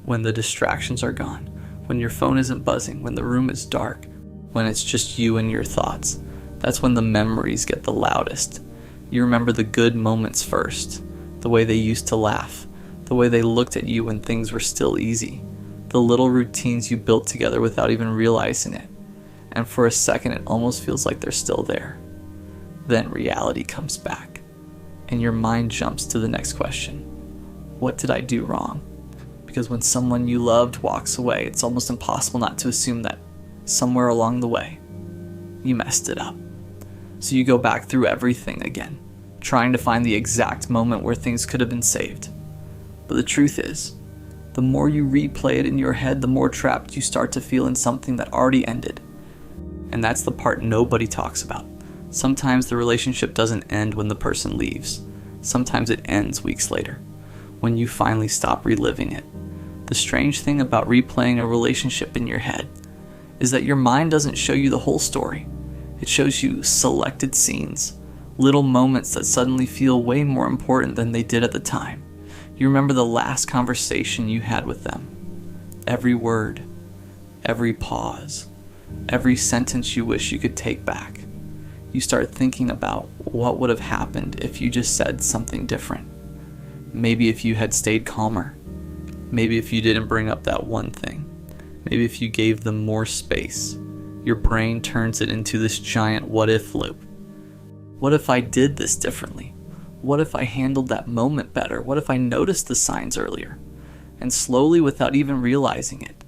when the distractions are gone, when your phone isn't buzzing, when the room is dark, when it's just you and your thoughts. That's when the memories get the loudest. You remember the good moments first, the way they used to laugh, the way they looked at you when things were still easy, the little routines you built together without even realizing it. And for a second, it almost feels like they're still there. Then reality comes back. and your mind jumps to the next question. What did I do wrong? Because when someone you loved walks away, it's almost impossible not to assume that somewhere along the way, you messed it up. So you go back through everything again, trying to find the exact moment where things could have been saved. But the truth is, the more you replay it in your head, the more trapped you start to feel in something that already ended. And that's the part nobody talks about. Sometimes the relationship doesn't end when the person leaves. Sometimes it ends weeks later, when you finally stop reliving it. The strange thing about replaying a relationship in your head is that your mind doesn't show you the whole story. It shows you selected scenes, little moments that suddenly feel way more important than they did at the time. You remember the last conversation you had with them. Every word, every pause, every sentence you wish you could take back. You start thinking about what would have happened if you just said something different. Maybe if you had stayed calmer. Maybe if you didn't bring up that one thing. Maybe if you gave them more space. Your brain turns it into this giant what-if loop. What if I did this differently? What if I handled that moment better? What if I noticed the signs earlier? And slowly, without even realizing it,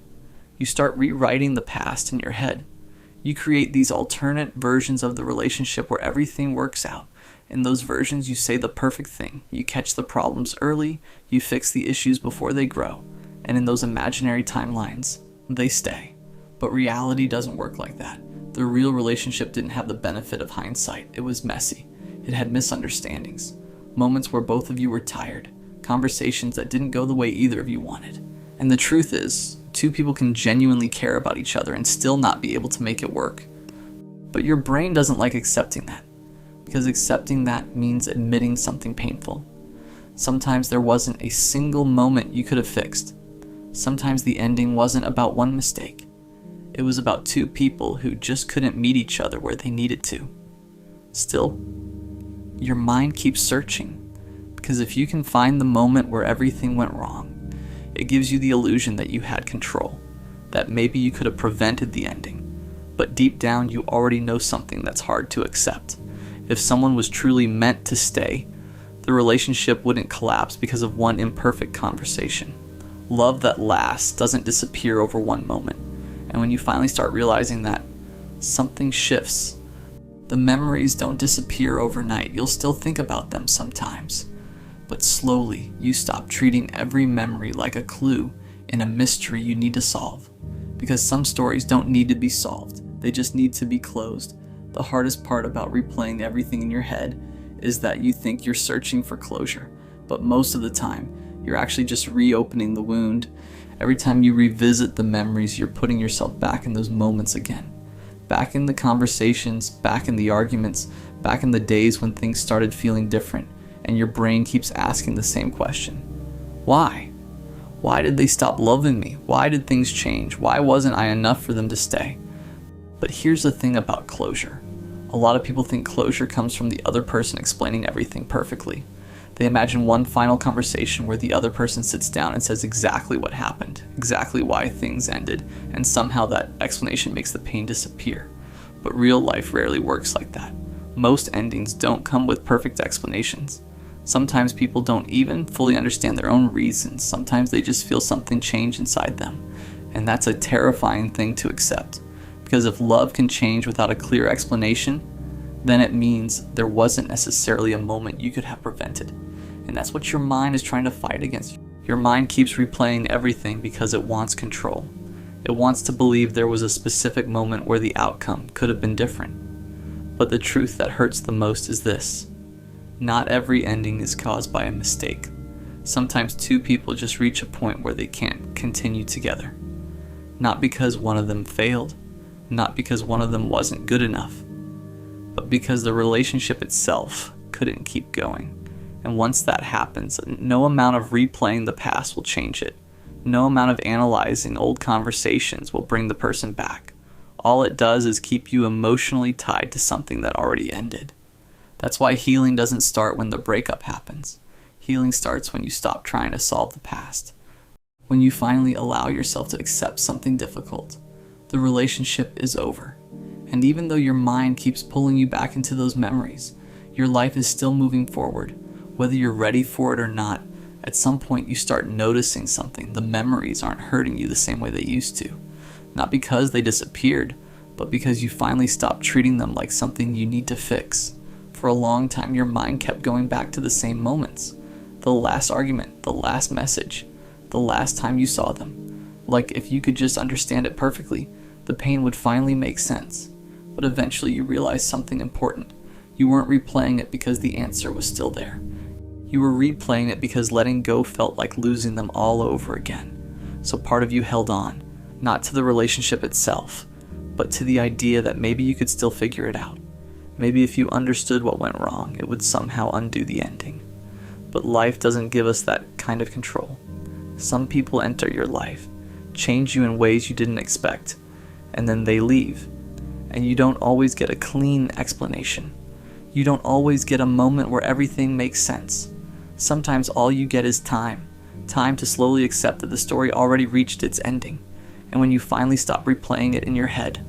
you start rewriting the past in your head. You create these alternate versions of the relationship where everything works out. In those versions, you say the perfect thing. You catch the problems early, you fix the issues before they grow. And in those imaginary timelines, they stay. But reality doesn't work like that. The real relationship didn't have the benefit of hindsight. It was messy. It had misunderstandings. Moments where both of you were tired. Conversations that didn't go the way either of you wanted. And the truth is, two people can genuinely care about each other and still not be able to make it work. But your brain doesn't like accepting that, because accepting that means admitting something painful. Sometimes there wasn't a single moment you could have fixed. Sometimes the ending wasn't about one mistake. It was about two people who just couldn't meet each other where they needed to. Still, your mind keeps searching, because if you can find the moment where everything went wrong, it gives you the illusion that you had control, that maybe you could have prevented the ending. But deep down, you already know something that's hard to accept. If someone was truly meant to stay, the relationship wouldn't collapse because of one imperfect conversation. Love that lasts doesn't disappear over one moment. And when you finally start realizing that, something shifts. The memories don't disappear overnight. You'll still think about them sometimes. But slowly, you stop treating every memory like a clue in a mystery you need to solve. Because some stories don't need to be solved. They just need to be closed. The hardest part about replaying everything in your head is that you think you're searching for closure. But most of the time, you're actually just reopening the wound. Every time you revisit the memories, you're putting yourself back in those moments again. Back in the conversations, back in the arguments, back in the days when things started feeling different, and your brain keeps asking the same question. Why? Why did they stop loving me? Why did things change? Why wasn't I enough for them to stay? But here's the thing about closure. A lot of people think closure comes from the other person explaining everything perfectly. They imagine one final conversation where the other person sits down and says exactly what happened, exactly why things ended, and somehow that explanation makes the pain disappear. But real life rarely works like that. Most endings don't come with perfect explanations. Sometimes people don't even fully understand their own reasons. Sometimes they just feel something change inside them. And that's a terrifying thing to accept. Because if love can change without a clear explanation, then it means there wasn't necessarily a moment you could have prevented. And that's what your mind is trying to fight against. Your mind keeps replaying everything because it wants control. It wants to believe there was a specific moment where the outcome could have been different. But the truth that hurts the most is this. Not every ending is caused by a mistake. Sometimes two people just reach a point where they can't continue together. Not because one of them failed, not because one of them wasn't good enough, but because the relationship itself couldn't keep going. And once that happens, no amount of replaying the past will change it. No amount of analyzing old conversations will bring the person back. All it does is keep you emotionally tied to something that already ended. That's why healing doesn't start when the breakup happens. Healing starts when you stop trying to solve the past. When you finally allow yourself to accept something difficult, the relationship is over. And even though your mind keeps pulling you back into those memories, your life is still moving forward. Whether you're ready for it or not, at some point you start noticing something. The memories aren't hurting you the same way they used to. Not because they disappeared, but because you finally stopped treating them like something you need to fix. For a long time, your mind kept going back to the same moments. The last argument, the last message, the last time you saw them. Like if you could just understand it perfectly, the pain would finally make sense. But eventually you realized something important. You weren't replaying it because the answer was still there. You were replaying it because letting go felt like losing them all over again. So part of you held on, not to the relationship itself, but to the idea that maybe you could still figure it out. Maybe if you understood what went wrong, it would somehow undo the ending. But life doesn't give us that kind of control. Some people enter your life, change you in ways you didn't expect, and then they leave. And you don't always get a clean explanation. You don't always get a moment where everything makes sense. Sometimes all you get is time to slowly accept that the story already reached its ending. And when you finally stop replaying it in your head,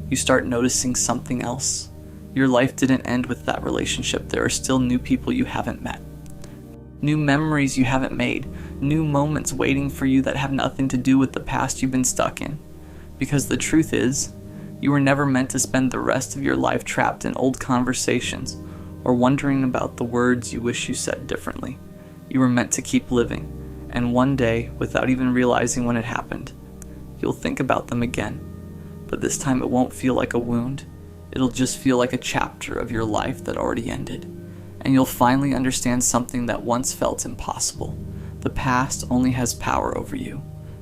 you start noticing something else. Your life didn't end with that relationship. There are still new people you haven't met. New memories you haven't made. New moments waiting for you that have nothing to do with the past you've been stuck in. Because the truth is, you were never meant to spend the rest of your life trapped in old conversations or wondering about the words you wish you said differently. You were meant to keep living, and one day, without even realizing when it happened, you'll think about them again. But this time it won't feel like a wound. It'll just feel like a chapter of your life that already ended. And you'll finally understand something that once felt impossible. The past only has power over you,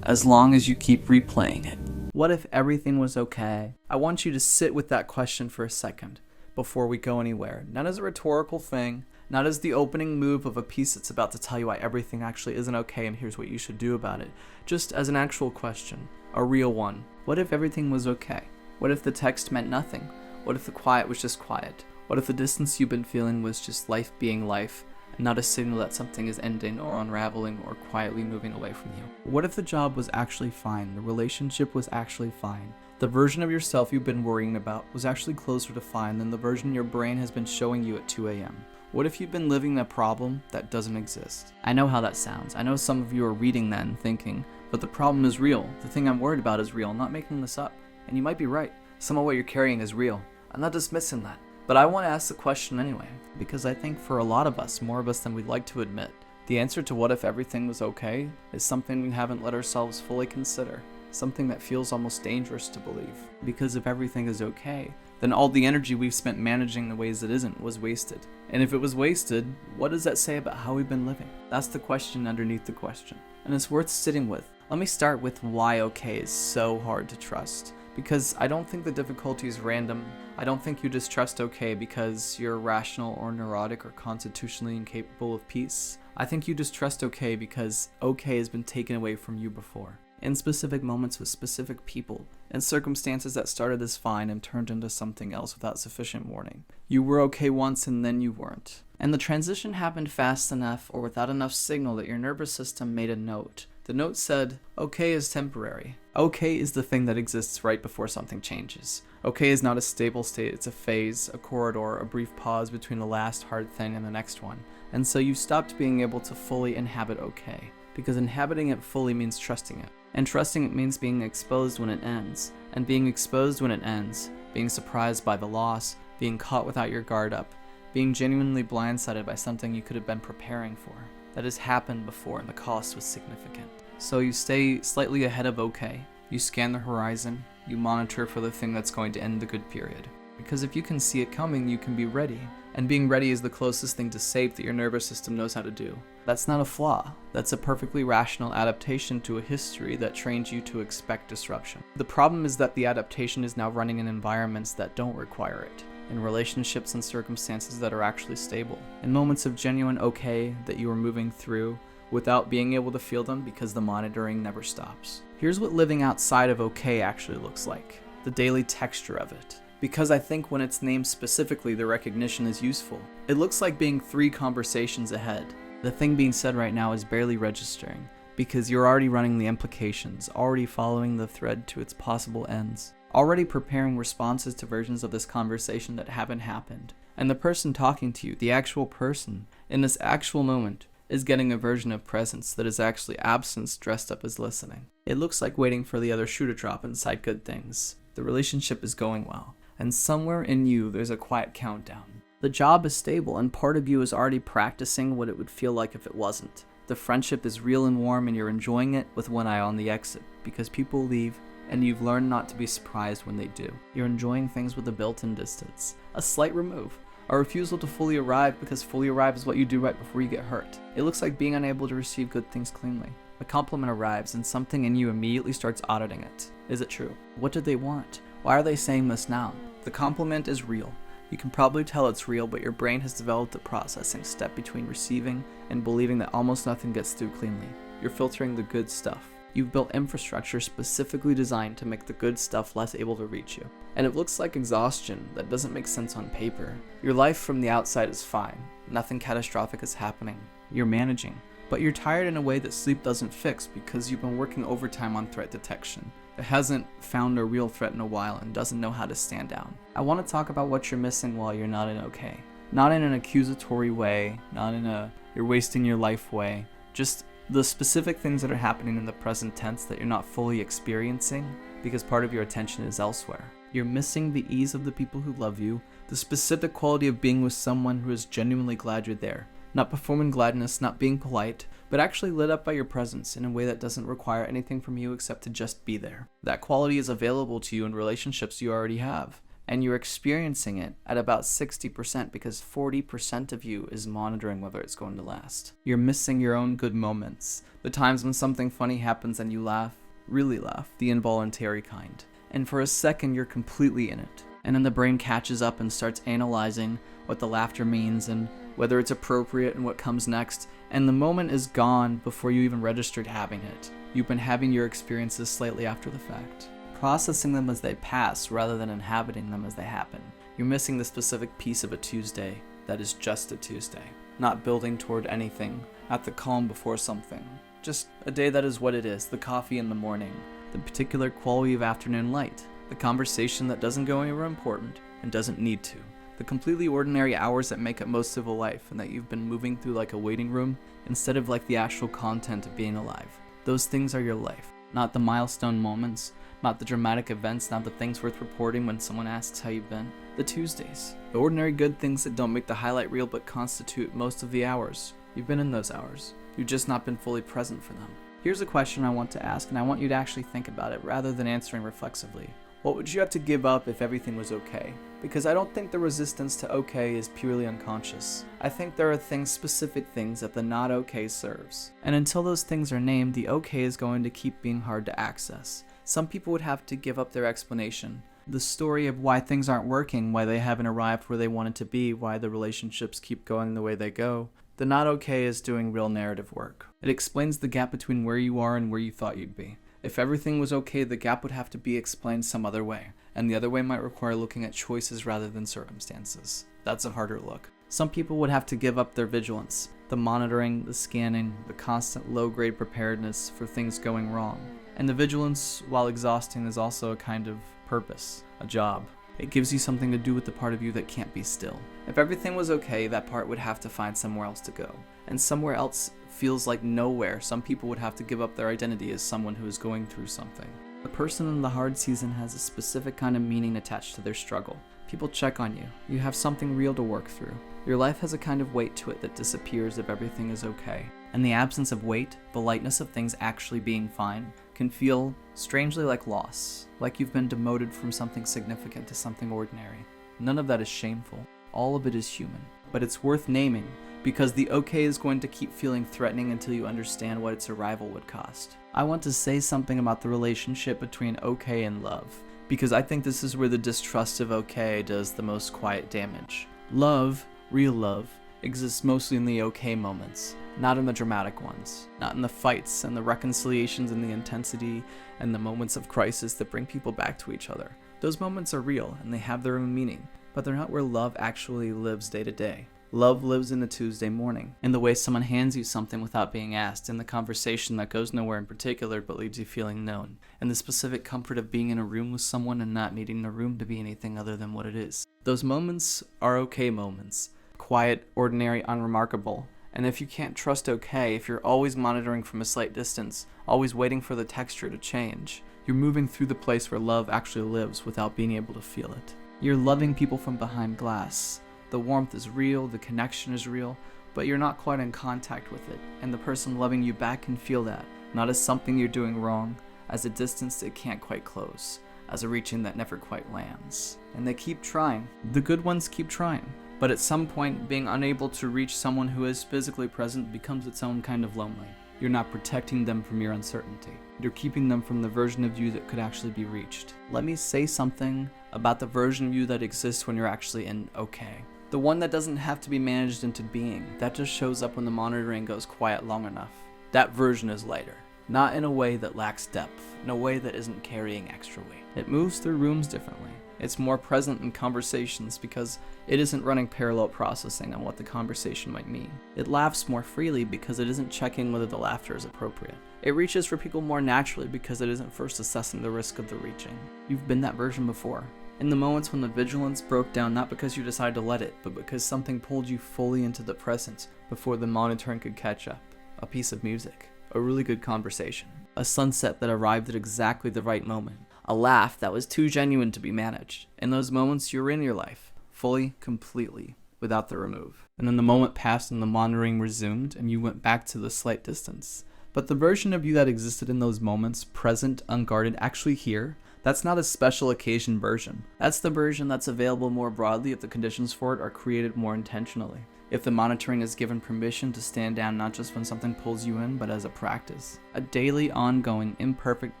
as long as you keep replaying it. What if everything was okay? I want you to sit with that question for a second before we go anywhere. Not as a rhetorical thing, not as the opening move of a piece that's about to tell you why everything actually isn't okay and here's what you should do about it. Just as an actual question, a real one. What if everything was okay? What if the text meant nothing? What if the quiet was just quiet? What if the distance you've been feeling was just life being life, and not a signal that something is ending or unraveling or quietly moving away from you? What if the job was actually fine, the relationship was actually fine, the version of yourself you've been worrying about was actually closer to fine than the version your brain has been showing you at 2 a.m.? What if you've been living a problem that doesn't exist? I know how that sounds. I know some of you are reading that and thinking, but the problem is real. The thing I'm worried about is real. I'm not making this up. And you might be right. Some of what you're carrying is real. I'm not dismissing that. But I want to ask the question anyway, because I think for a lot of us, more of us than we'd like to admit, the answer to what if everything was okay is something we haven't let ourselves fully consider. Something that feels almost dangerous to believe. Because if everything is okay, then all the energy we've spent managing the ways it isn't was wasted. And if it was wasted, what does that say about how we've been living? That's the question underneath the question. And it's worth sitting with. Let me start with why okay is so hard to trust. Because I don't think the difficulty is random. I don't think you distrust okay because you're irrational or neurotic or constitutionally incapable of peace. I think you distrust okay because okay has been taken away from you before. In specific moments with specific people, and circumstances that started as fine and turned into something else without sufficient warning. You were okay once and then you weren't. And the transition happened fast enough or without enough signal that your nervous system made a note. The note said, okay is temporary. Okay is the thing that exists right before something changes. Okay is not a stable state, it's a phase, a corridor, a brief pause between the last hard thing and the next one. And so you stopped being able to fully inhabit okay. Because inhabiting it fully means trusting it. And trusting it means being exposed when it ends. And being exposed when it ends, being surprised by the loss, being caught without your guard up, being genuinely blindsided by something you could have been preparing for. That has happened before and the cost was significant. So you stay slightly ahead of okay. You scan the horizon. You monitor for the thing that's going to end the good period. Because if you can see it coming, you can be ready. And being ready is the closest thing to safe that your nervous system knows how to do. That's not a flaw. That's a perfectly rational adaptation to a history that trains you to expect disruption. The problem is that the adaptation is now running in environments that don't require it. In relationships and circumstances that are actually stable. In moments of genuine okay that you are moving through without being able to feel them because the monitoring never stops. Here's what living outside of okay actually looks like. The daily texture of it. Because I think when it's named specifically, the recognition is useful. It looks like being 3 conversations ahead. The thing being said right now is barely registering, because you're already running the implications, already following the thread to its possible ends, already preparing responses to versions of this conversation that haven't happened. And the person talking to you, the actual person, in this actual moment, is getting a version of presence that is actually absence dressed up as listening. It looks like waiting for the other shoe to drop inside good things. The relationship is going well, and somewhere in you there's a quiet countdown. The job is stable, and part of you is already practicing what it would feel like if it wasn't. The friendship is real and warm, and you're enjoying it with one eye on the exit, because people leave, and you've learned not to be surprised when they do. You're enjoying things with a built-in distance, a slight remove, a refusal to fully arrive, because fully arrive is what you do right before you get hurt. It looks like being unable to receive good things cleanly. A compliment arrives, and something in you immediately starts auditing it. Is it true? What did they want? Why are they saying this now? The compliment is real. You can probably tell it's real, but your brain has developed a processing step between receiving and believing that almost nothing gets through cleanly. You're filtering the good stuff. You've built infrastructure specifically designed to make the good stuff less able to reach you. And it looks like exhaustion that doesn't make sense on paper. Your life from the outside is fine. Nothing catastrophic is happening. You're managing. But you're tired in a way that sleep doesn't fix because you've been working overtime on threat detection. It hasn't found a real threat in a while and doesn't know how to stand down. I want to talk about what you're missing while you're not in okay. Not in an accusatory way, not in a you're wasting your life way, just the specific things that are happening in the present tense that you're not fully experiencing because part of your attention is elsewhere. You're missing the ease of the people who love you, the specific quality of being with someone who is genuinely glad you're there. Not performing gladness, not being polite, but actually lit up by your presence in a way that doesn't require anything from you except to just be there. That quality is available to you in relationships you already have, and you're experiencing it at about 60% because 40% of you is monitoring whether it's going to last. You're missing your own good moments, the times when something funny happens and you laugh, really laugh, the involuntary kind. And for a second, you're completely in it. And then the brain catches up and starts analyzing what the laughter means and whether it's appropriate and what comes next, and the moment is gone before you even registered having it. You've been having your experiences slightly after the fact, processing them as they pass rather than inhabiting them as they happen. You're missing the specific piece of a Tuesday that is just a Tuesday, not building toward anything, not the calm before something, just a day that is what it is, the coffee in the morning, the particular quality of afternoon light, the conversation that doesn't go anywhere important and doesn't need to. The completely ordinary hours that make up most of a life and that you've been moving through like a waiting room instead of like the actual content of being alive. Those things are your life, not the milestone moments, not the dramatic events, not the things worth reporting when someone asks how you've been. The Tuesdays, the ordinary good things that don't make the highlight reel but constitute most of the hours. You've been in those hours. You've just not been fully present for them. Here's a question I want to ask, and I want you to actually think about it rather than answering reflexively. What would you have to give up if everything was okay? Because I don't think the resistance to okay is purely unconscious. I think there are specific things that the not okay serves. And until those things are named, the okay is going to keep being hard to access. Some people would have to give up their explanation. The story of why things aren't working, why they haven't arrived where they wanted to be, why the relationships keep going the way they go. The not okay is doing real narrative work. It explains the gap between where you are and where you thought you'd be. If everything was okay, the gap would have to be explained some other way, and the other way might require looking at choices rather than circumstances. That's a harder look. Some people would have to give up their vigilance, the monitoring, the scanning, the constant low-grade preparedness for things going wrong. And the vigilance, while exhausting, is also a kind of purpose, a job. It gives you something to do with the part of you that can't be still. If everything was okay, that part would have to find somewhere else to go. And somewhere else feels like nowhere. Some people would have to give up their identity as someone who is going through something. The person in the hard season has a specific kind of meaning attached to their struggle. People check on you. You have something real to work through. Your life has a kind of weight to it that disappears if everything is okay. And the absence of weight, the lightness of things actually being fine, can feel strangely like loss, like you've been demoted from something significant to something ordinary. None of that is shameful. All of it is human. But it's worth naming, because the okay is going to keep feeling threatening until you understand what its arrival would cost. I want to say something about the relationship between okay and love, because I think this is where the distrust of okay does the most quiet damage. Love, real love, exists mostly in the okay moments, not in the dramatic ones, not in the fights and the reconciliations and the intensity and the moments of crisis that bring people back to each other. Those moments are real and they have their own meaning, but they're not where love actually lives day to day. Love lives in the Tuesday morning, in the way someone hands you something without being asked, in the conversation that goes nowhere in particular but leaves you feeling known, and the specific comfort of being in a room with someone and not needing the room to be anything other than what it is. Those moments are okay moments. Quiet, ordinary, unremarkable. And if you can't trust okay, if you're always monitoring from a slight distance, always waiting for the texture to change, you're moving through the place where love actually lives without being able to feel it. You're loving people from behind glass. The warmth is real, the connection is real, but you're not quite in contact with it, and the person loving you back can feel that, not as something you're doing wrong, as a distance that can't quite close, as a reaching that never quite lands. And they keep trying. The good ones keep trying. But at some point, being unable to reach someone who is physically present becomes its own kind of lonely. You're not protecting them from your uncertainty. You're keeping them from the version of you that could actually be reached. Let me say something about the version of you that exists when you're actually in okay. The one that doesn't have to be managed into being, that just shows up when the monitoring goes quiet long enough. That version is lighter. Not in a way that lacks depth, in a way that isn't carrying extra weight. It moves through rooms differently. It's more present in conversations because it isn't running parallel processing on what the conversation might mean. It laughs more freely because it isn't checking whether the laughter is appropriate. It reaches for people more naturally because it isn't first assessing the risk of the reaching. You've been that version before. In the moments when the vigilance broke down not because you decided to let it, but because something pulled you fully into the present before the monitoring could catch up. A piece of music. A really good conversation. A sunset that arrived at exactly the right moment. A laugh that was too genuine to be managed. In those moments, you're in your life, fully, completely, without the remove. And then the moment passed and the monitoring resumed, and you went back to the slight distance. But the version of you that existed in those moments, present, unguarded, actually here, that's not a special occasion version. That's the version that's available more broadly if the conditions for it are created more intentionally. If the monitoring is given permission to stand down not just when something pulls you in, but as a practice. A daily, ongoing, imperfect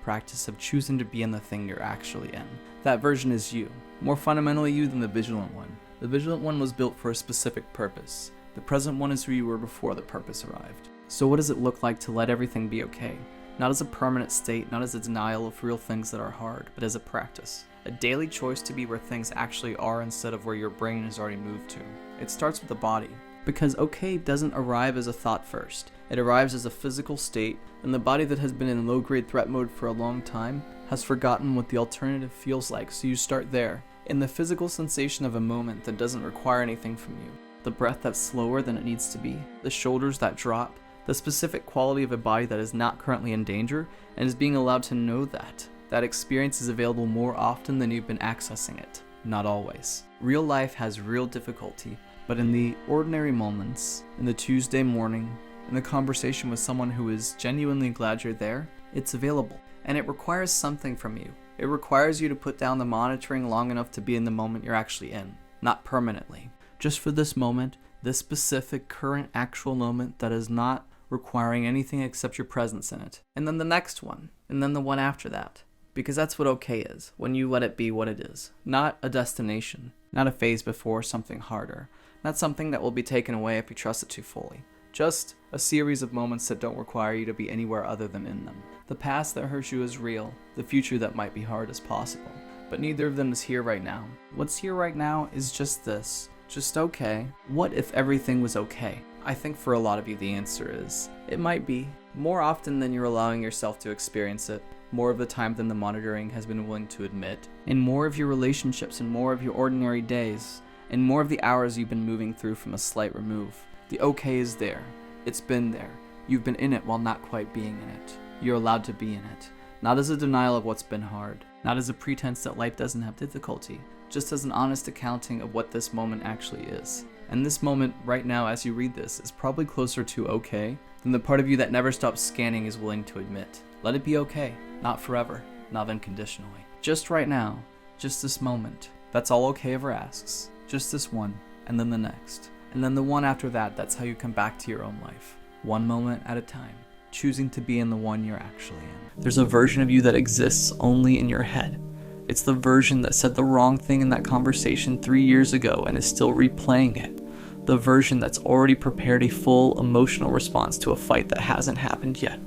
practice of choosing to be in the thing you're actually in. That version is you. More fundamentally you than the vigilant one. The vigilant one was built for a specific purpose. The present one is who you were before the purpose arrived. So what does it look like to let everything be okay? Not as a permanent state, not as a denial of real things that are hard, but as a practice. A daily choice to be where things actually are instead of where your brain has already moved to. It starts with the body. Because okay doesn't arrive as a thought first. It arrives as a physical state, and the body that has been in low-grade threat mode for a long time has forgotten what the alternative feels like, so you start there. In the physical sensation of a moment that doesn't require anything from you. The breath that's slower than it needs to be. The shoulders that drop. The specific quality of a body that is not currently in danger, and is being allowed to know that. That experience is available more often than you've been accessing it. Not always. Real life has real difficulty, but in the ordinary moments, in the Tuesday morning, in the conversation with someone who is genuinely glad you're there, it's available. And it requires something from you. It requires you to put down the monitoring long enough to be in the moment you're actually in. Not permanently. Just for this moment, this specific current actual moment that is not requiring anything except your presence in it. And then the next one. And then the one after that. Because that's what okay is, when you let it be what it is. Not a destination, not a phase before something harder, not something that will be taken away if you trust it too fully. Just a series of moments that don't require you to be anywhere other than in them. The past that hurts you is real, the future that might be hard is possible, but neither of them is here right now. What's here right now is just this, just okay. What if everything was okay? I think for a lot of you the answer is, it might be, more often than you're allowing yourself to experience it. More of the time than the monitoring has been willing to admit, in more of your relationships and more of your ordinary days, and more of the hours you've been moving through from a slight remove. The okay is there. It's been there. You've been in it while not quite being in it. You're allowed to be in it. Not as a denial of what's been hard, not as a pretense that life doesn't have difficulty, just as an honest accounting of what this moment actually is. And this moment, right now as you read this, is probably closer to okay than the part of you that never stops scanning is willing to admit. Let it be okay. Not forever, not unconditionally. Just right now, just this moment. That's all okay ever asks. Just this one, and then the next. And then the one after that, that's how you come back to your own life. One moment at a time, choosing to be in the one you're actually in. There's a version of you that exists only in your head. It's the version that said the wrong thing in that conversation 3 years ago and is still replaying it. The version that's already prepared a full emotional response to a fight that hasn't happened yet.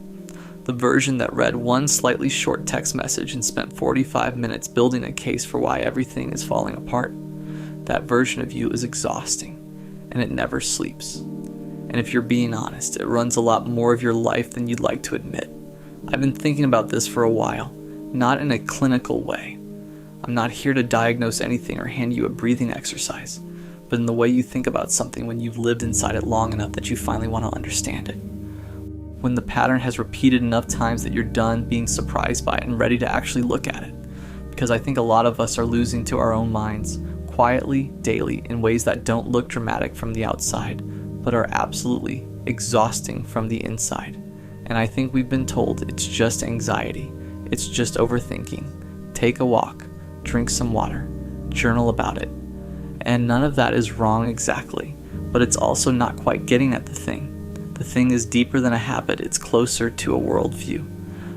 The version that read one slightly short text message and spent 45 minutes building a case for why everything is falling apart. That version of you is exhausting. and it never sleeps. And if you're being honest, it runs a lot more of your life than you'd like to admit. I've been thinking about this for a while, not in a clinical way. I'm not here to diagnose anything or hand you a breathing exercise, but in the way you think about something when you've lived inside it long enough that you finally want to understand it. When the pattern has repeated enough times that you're done being surprised by it and ready to actually look at it. Because I think a lot of us are losing to our own minds, quietly, daily, in ways that don't look dramatic from the outside, but are absolutely exhausting from the inside. And I think we've been told it's just anxiety, it's just overthinking. Take a walk, drink some water, journal about it. And none of that is wrong exactly, but it's also not quite getting at the thing. The thing is deeper than a habit, it's closer to a worldview.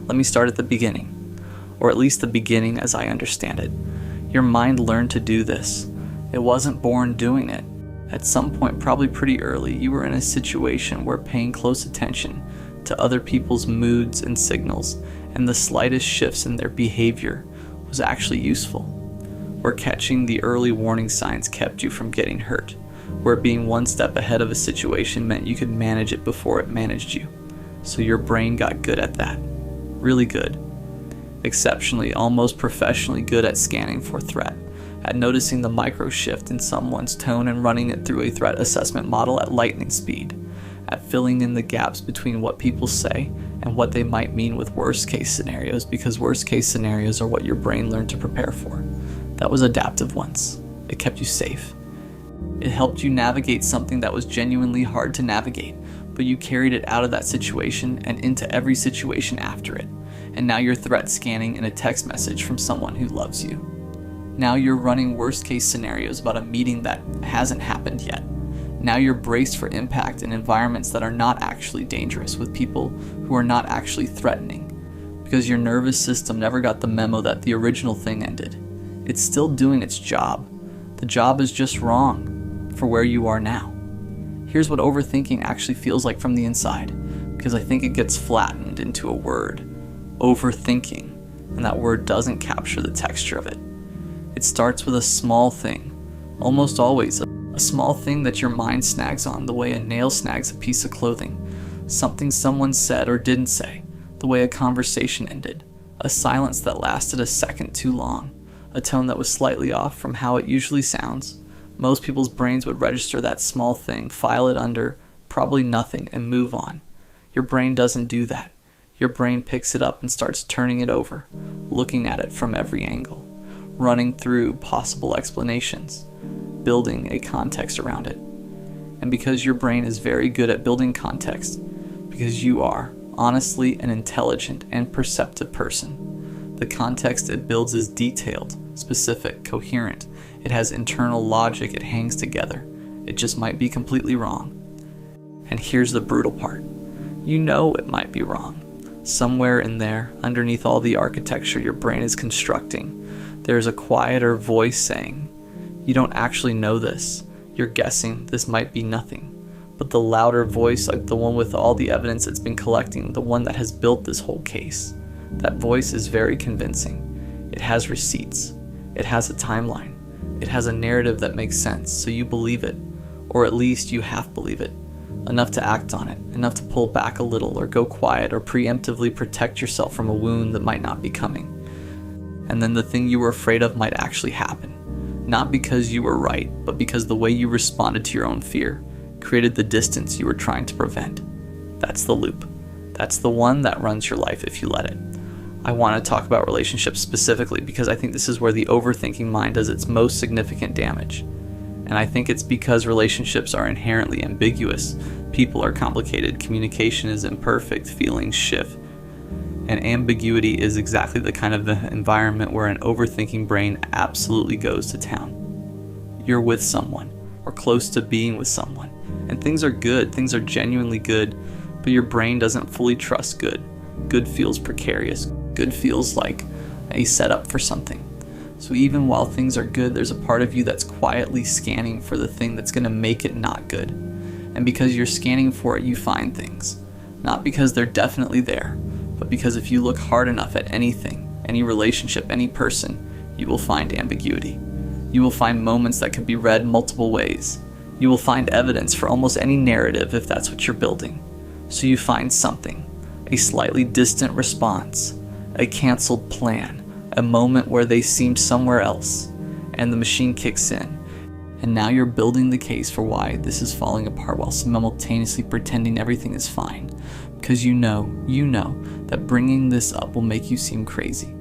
Let me start at the beginning, or at least the beginning as I understand it. Your mind learned to do this. It wasn't born doing it. At some point, probably pretty early, you were in a situation where paying close attention to other people's moods and signals and the slightest shifts in their behavior was actually useful. Where catching the early warning signs kept you from getting hurt. Where being one step ahead of a situation meant you could manage it before it managed you. So your brain got good at that. Really good. Exceptionally, almost professionally good at scanning for threat, at noticing the micro shift in someone's tone and running it through a threat assessment model at lightning speed, at filling in the gaps between what people say and what they might mean with worst case scenarios, because worst case scenarios are what your brain learned to prepare for. That was adaptive once. It kept you safe. It helped you navigate something that was genuinely hard to navigate, but you carried it out of that situation and into every situation after it. And now you're threat scanning in a text message from someone who loves you. Now you're running worst case scenarios about a meeting that hasn't happened yet. Now you're braced for impact in environments that are not actually dangerous with people who are not actually threatening. Because your nervous system never got the memo that the original thing ended. It's still doing its job. The job is just wrong for where you are now. Here's what overthinking actually feels like from the inside, because I think it gets flattened into a word. Overthinking, and that word doesn't capture the texture of it. It starts with a small thing, almost always a small thing that your mind snags on the way a nail snags a piece of clothing, something someone said or didn't say, the way a conversation ended, a silence that lasted a second too long, a tone that was slightly off from how it usually sounds. Most people's brains would register that small thing, file it under probably nothing, and move on. Your brain doesn't do that. Your brain picks it up and starts turning it over, looking at it from every angle, running through possible explanations, building a context around it. And because your brain is very good at building context, because you are honestly an intelligent and perceptive person, the context it builds is detailed, specific, coherent. It has internal logic, it hangs together. It just might be completely wrong. And here's the brutal part. You know it might be wrong. Somewhere in there, underneath all the architecture your brain is constructing, there's a quieter voice saying, you don't actually know this. You're guessing this might be nothing. But the louder voice, like the one with all the evidence it's been collecting, the one that has built this whole case, that voice is very convincing. It has receipts. It has a timeline. It has a narrative that makes sense, so you believe it, or at least you half believe it, enough to act on it, enough to pull back a little or go quiet or preemptively protect yourself from a wound that might not be coming. And then the thing you were afraid of might actually happen, not because you were right, but because the way you responded to your own fear created the distance you were trying to prevent. That's the loop. That's the one that runs your life if you let it. I want to talk about relationships specifically because I think this is where the overthinking mind does its most significant damage. And I think it's because relationships are inherently ambiguous. People are complicated, communication is imperfect, feelings shift. And ambiguity is exactly the kind of environment where an overthinking brain absolutely goes to town. You're with someone, or close to being with someone, and things are good, things are genuinely good, but your brain doesn't fully trust good. Good feels precarious. Good feels like a setup for something. So even while things are good, there's a part of you that's quietly scanning for the thing that's going to make it not good. And because you're scanning for it, you find things. Not because they're definitely there, but because if you look hard enough at anything, any relationship, any person, you will find ambiguity. You will find moments that could be read multiple ways. You will find evidence for almost any narrative if that's what you're building. So you find something, a slightly distant response, a canceled plan, a moment where they seemed somewhere else, and the machine kicks in. And now you're building the case for why this is falling apart while simultaneously pretending everything is fine. Because you know that bringing this up will make you seem crazy,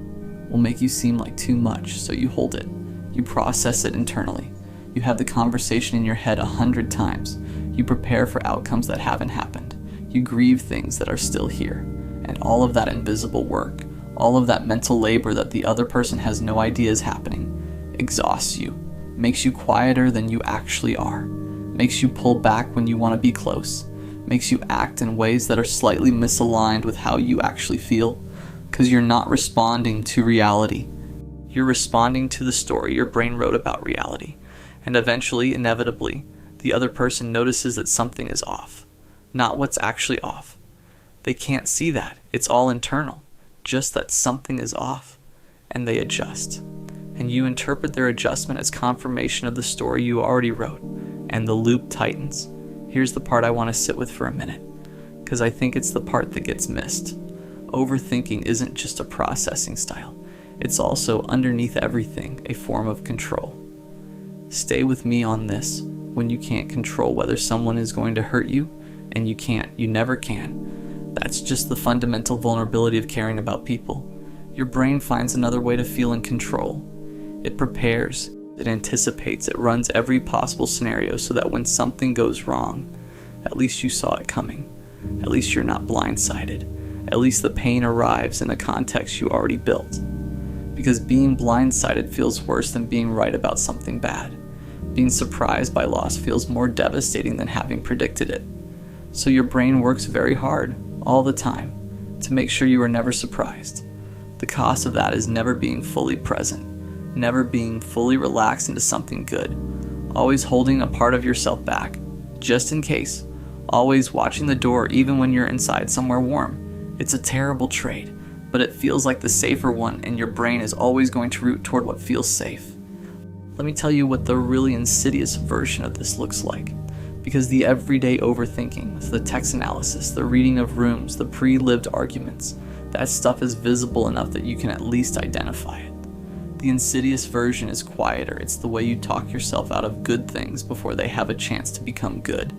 will make you seem like too much, so you hold it. You process it internally. You have the conversation in your head 100 times. You prepare for outcomes that haven't happened. You grieve things that are still here. And all of that invisible work, all of that mental labor that the other person has no idea is happening, exhausts you, makes you quieter than you actually are, makes you pull back when you want to be close, makes you act in ways that are slightly misaligned with how you actually feel, because you're not responding to reality. You're responding to the story your brain wrote about reality. And eventually, inevitably, the other person notices that something is off, not what's actually off. They can't see that. It's all internal, just that something is off, and they adjust. And you interpret their adjustment as confirmation of the story you already wrote, and the loop tightens. Here's the part I want to sit with for a minute, because I think it's the part that gets missed. Overthinking isn't just a processing style. It's also, underneath everything, a form of control. Stay with me on this. When you can't control whether someone is going to hurt you, and you never can. That's just the fundamental vulnerability of caring about people. Your brain finds another way to feel in control. It prepares, it anticipates, it runs every possible scenario so that when something goes wrong, at least you saw it coming. At least you're not blindsided. At least the pain arrives in a context you already built. Because being blindsided feels worse than being right about something bad. Being surprised by loss feels more devastating than having predicted it. So your brain works very hard, all the time, to make sure you are never surprised. The cost of that is never being fully present, never being fully relaxed into something good, always holding a part of yourself back, just in case, always watching the door even when you're inside somewhere warm. It's a terrible trade, but it feels like the safer one, and your brain is always going to root toward what feels safe. Let me tell you what the really insidious version of this looks like. Because the everyday overthinking, the text analysis, the reading of rooms, the pre-lived arguments, that stuff is visible enough that you can at least identify it. The insidious version is quieter. It's the way you talk yourself out of good things before they have a chance to become good.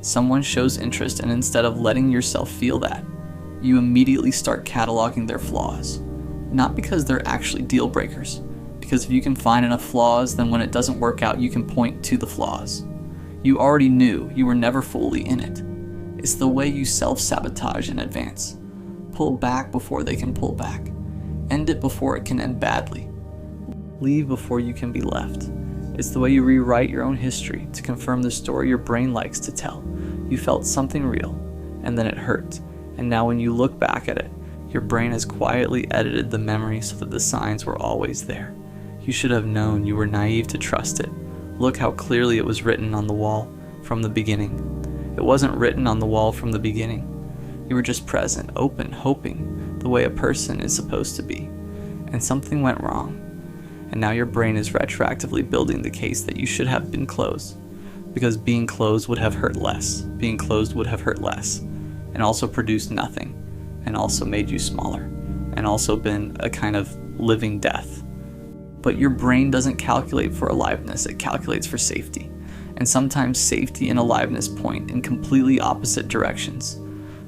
Someone shows interest, and instead of letting yourself feel that, you immediately start cataloging their flaws. Not because they're actually deal breakers, because if you can find enough flaws, then when it doesn't work out, you can point to the flaws. You already knew you were never fully in it. It's the way you self-sabotage in advance. Pull back before they can pull back. End it before it can end badly. Leave before you can be left. It's the way you rewrite your own history to confirm the story your brain likes to tell. You felt something real, and then it hurt. And now when you look back at it, your brain has quietly edited the memory so that the signs were always there. You should have known. You were naive to trust it. Look how clearly it was written on the wall from the beginning. It wasn't written on the wall from the beginning. You were just present, open, hoping, the way a person is supposed to be. And something went wrong. And now your brain is retroactively building the case that you should have been closed. Because being closed would have hurt less. Being closed would have hurt less. And also produced nothing. And also made you smaller. And also been a kind of living death. But your brain doesn't calculate for aliveness, it calculates for safety. And sometimes safety and aliveness point in completely opposite directions.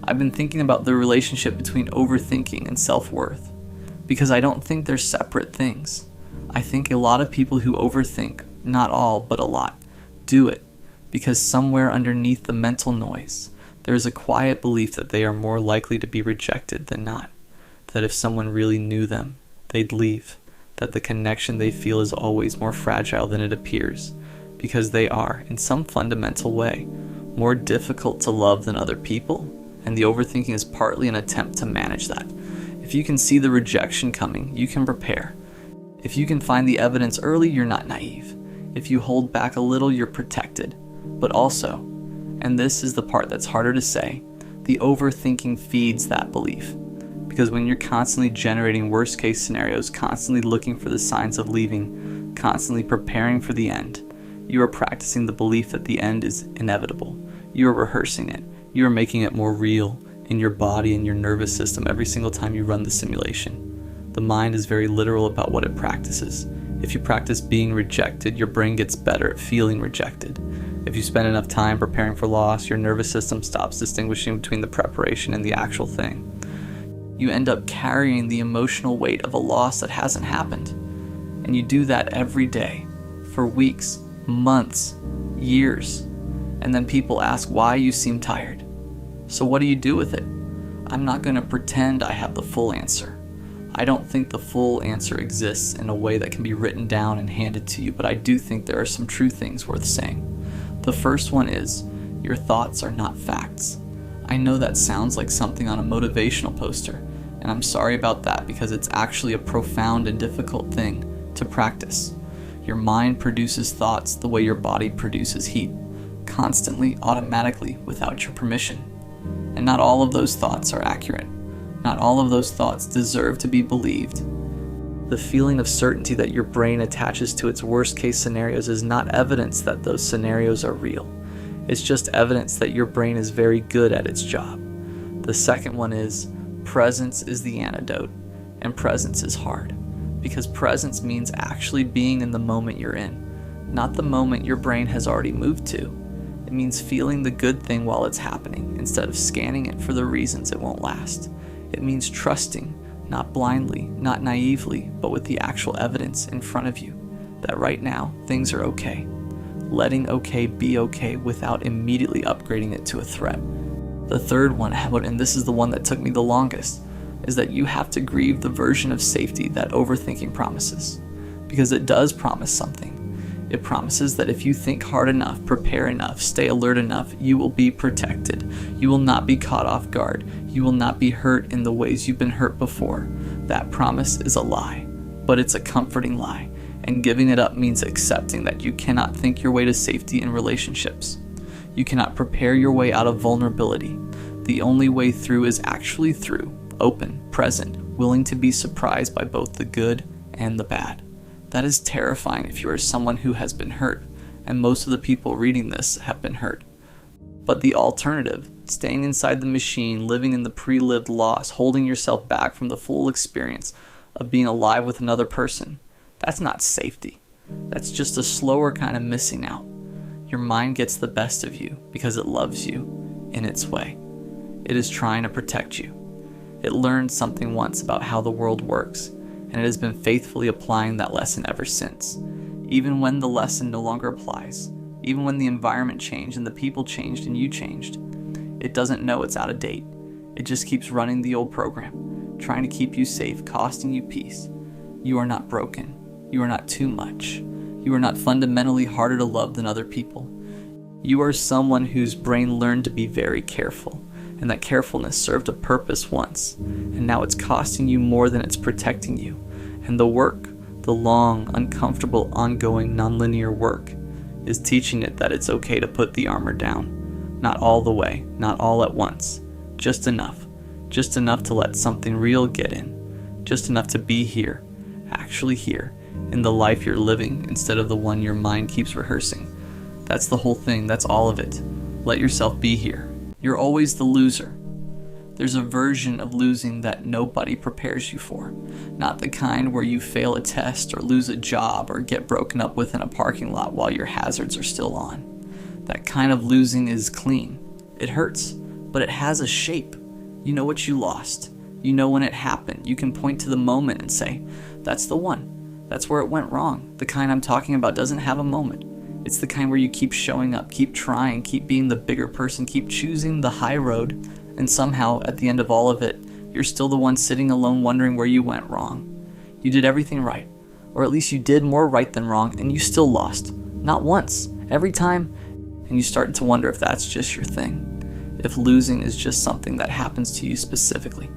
I've been thinking about the relationship between overthinking and self-worth, because I don't think they're separate things. I think a lot of people who overthink, not all, but a lot, do it because somewhere underneath the mental noise, there is a quiet belief that they are more likely to be rejected than not, that if someone really knew them, they'd leave. That the connection they feel is always more fragile than it appears, because they are, in some fundamental way, more difficult to love than other people, and the overthinking is partly an attempt to manage that. If you can see the rejection coming, you can prepare. If you can find the evidence early, you're not naive. If you hold back a little, you're protected. But also, and this is the part that's harder to say, the overthinking feeds that belief. Because when you're constantly generating worst case scenarios, constantly looking for the signs of leaving, constantly preparing for the end, You are practicing the belief that the end is inevitable. You are rehearsing it. You are making it more real in your body and your nervous system every single time you run the simulation. The mind is very literal about what it practices. If you practice being rejected, your brain gets better at feeling rejected. If you spend enough time preparing for loss, your nervous system stops distinguishing between the preparation and the actual thing. You end up carrying the emotional weight of a loss that hasn't happened. And you do that every day, for weeks, months, years. And then people ask why you seem tired. So what do you do with it? I'm not going to pretend I have the full answer. I don't think the full answer exists in a way that can be written down and handed to you, but I do think there are some true things worth saying. The first one is, your thoughts are not facts. I know that sounds like something on a motivational poster, and I'm sorry about that because it's actually a profound and difficult thing to practice. Your mind produces thoughts the way your body produces heat, constantly, automatically, without your permission. And not all of those thoughts are accurate. Not all of those thoughts deserve to be believed. The feeling of certainty that your brain attaches to its worst case scenarios is not evidence that those scenarios are real. It's just evidence that your brain is very good at its job. The second one is, presence is the antidote, and presence is hard. Because presence means actually being in the moment you're in, not the moment your brain has already moved to. It means feeling the good thing while it's happening, instead of scanning it for the reasons it won't last. It means trusting, not blindly, not naively, but with the actual evidence in front of you, that right now, things are okay. Letting okay be okay without immediately upgrading it to a threat. The third one, and this is the one that took me the longest, is that you have to grieve the version of safety that overthinking promises. Because it does promise something. It promises that if you think hard enough, prepare enough, stay alert enough, you will be protected. You will not be caught off guard. You will not be hurt in the ways you've been hurt before. That promise is a lie, but it's a comforting lie. And giving it up means accepting that you cannot think your way to safety in relationships. You cannot prepare your way out of vulnerability. The only way through is actually through, open, present, willing to be surprised by both the good and the bad. That is terrifying if you are someone who has been hurt, and most of the people reading this have been hurt. But the alternative, staying inside the machine, living in the pre-lived loss, holding yourself back from the full experience of being alive with another person, that's not safety. That's just a slower kind of missing out. Your mind gets the best of you because it loves you in its way. It is trying to protect you. It learned something once about how the world works, and it has been faithfully applying that lesson ever since. Even when the lesson no longer applies, even when the environment changed and the people changed and you changed, it doesn't know it's out of date. It just keeps running the old program, trying to keep you safe, costing you peace. You are not broken. You are not too much. You are not fundamentally harder to love than other people. You are someone whose brain learned to be very careful, and that carefulness served a purpose once, and now it's costing you more than it's protecting you. And the work, the long, uncomfortable, ongoing, nonlinear work, is teaching it that it's okay to put the armor down. Not all the way, not all at once, just enough to let something real get in, just enough to be here, actually here, in the life you're living instead of the one your mind keeps rehearsing. That's the whole thing, that's all of it. Let yourself be here. You're always the loser. There's a version of losing that nobody prepares you for. Not the kind where you fail a test or lose a job or get broken up with in a parking lot while your hazards are still on. That kind of losing is clean. It hurts, but it has a shape. You know what you lost. You know when it happened. You can point to the moment and say, that's the one. That's where it went wrong. The kind I'm talking about doesn't have a moment. It's the kind where you keep showing up, keep trying, keep being the bigger person, keep choosing the high road, and somehow, at the end of all of it, you're still the one sitting alone wondering where you went wrong. You did everything right, or at least you did more right than wrong, and you still lost. Not once, every time, and you start to wonder if that's just your thing, if losing is just something that happens to you specifically.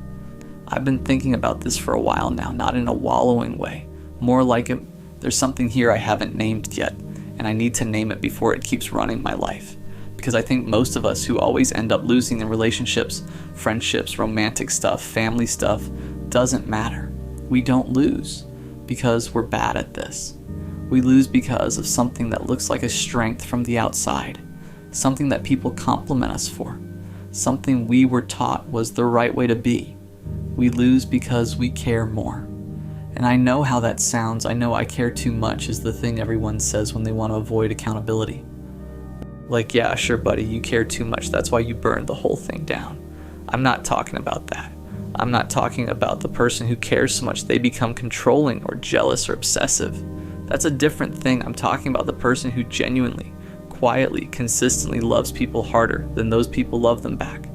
I've been thinking about this for a while now, not in a wallowing way, more like there's something here I haven't named yet, and I need to name it before it keeps running my life. Because I think most of us who always end up losing in relationships, friendships, romantic stuff, family stuff, doesn't matter. We don't lose because we're bad at this. We lose because of something that looks like a strength from the outside, something that people compliment us for, something we were taught was the right way to be. We lose because we care more. And I know how that sounds. I know I care too much is the thing everyone says when they want to avoid accountability. Like, yeah, sure, buddy, you care too much. That's why you burned the whole thing down. I'm not talking about that. I'm not talking about the person who cares so much they become controlling or jealous or obsessive. That's a different thing. I'm talking about the person who genuinely, quietly, consistently loves people harder than those people love them back,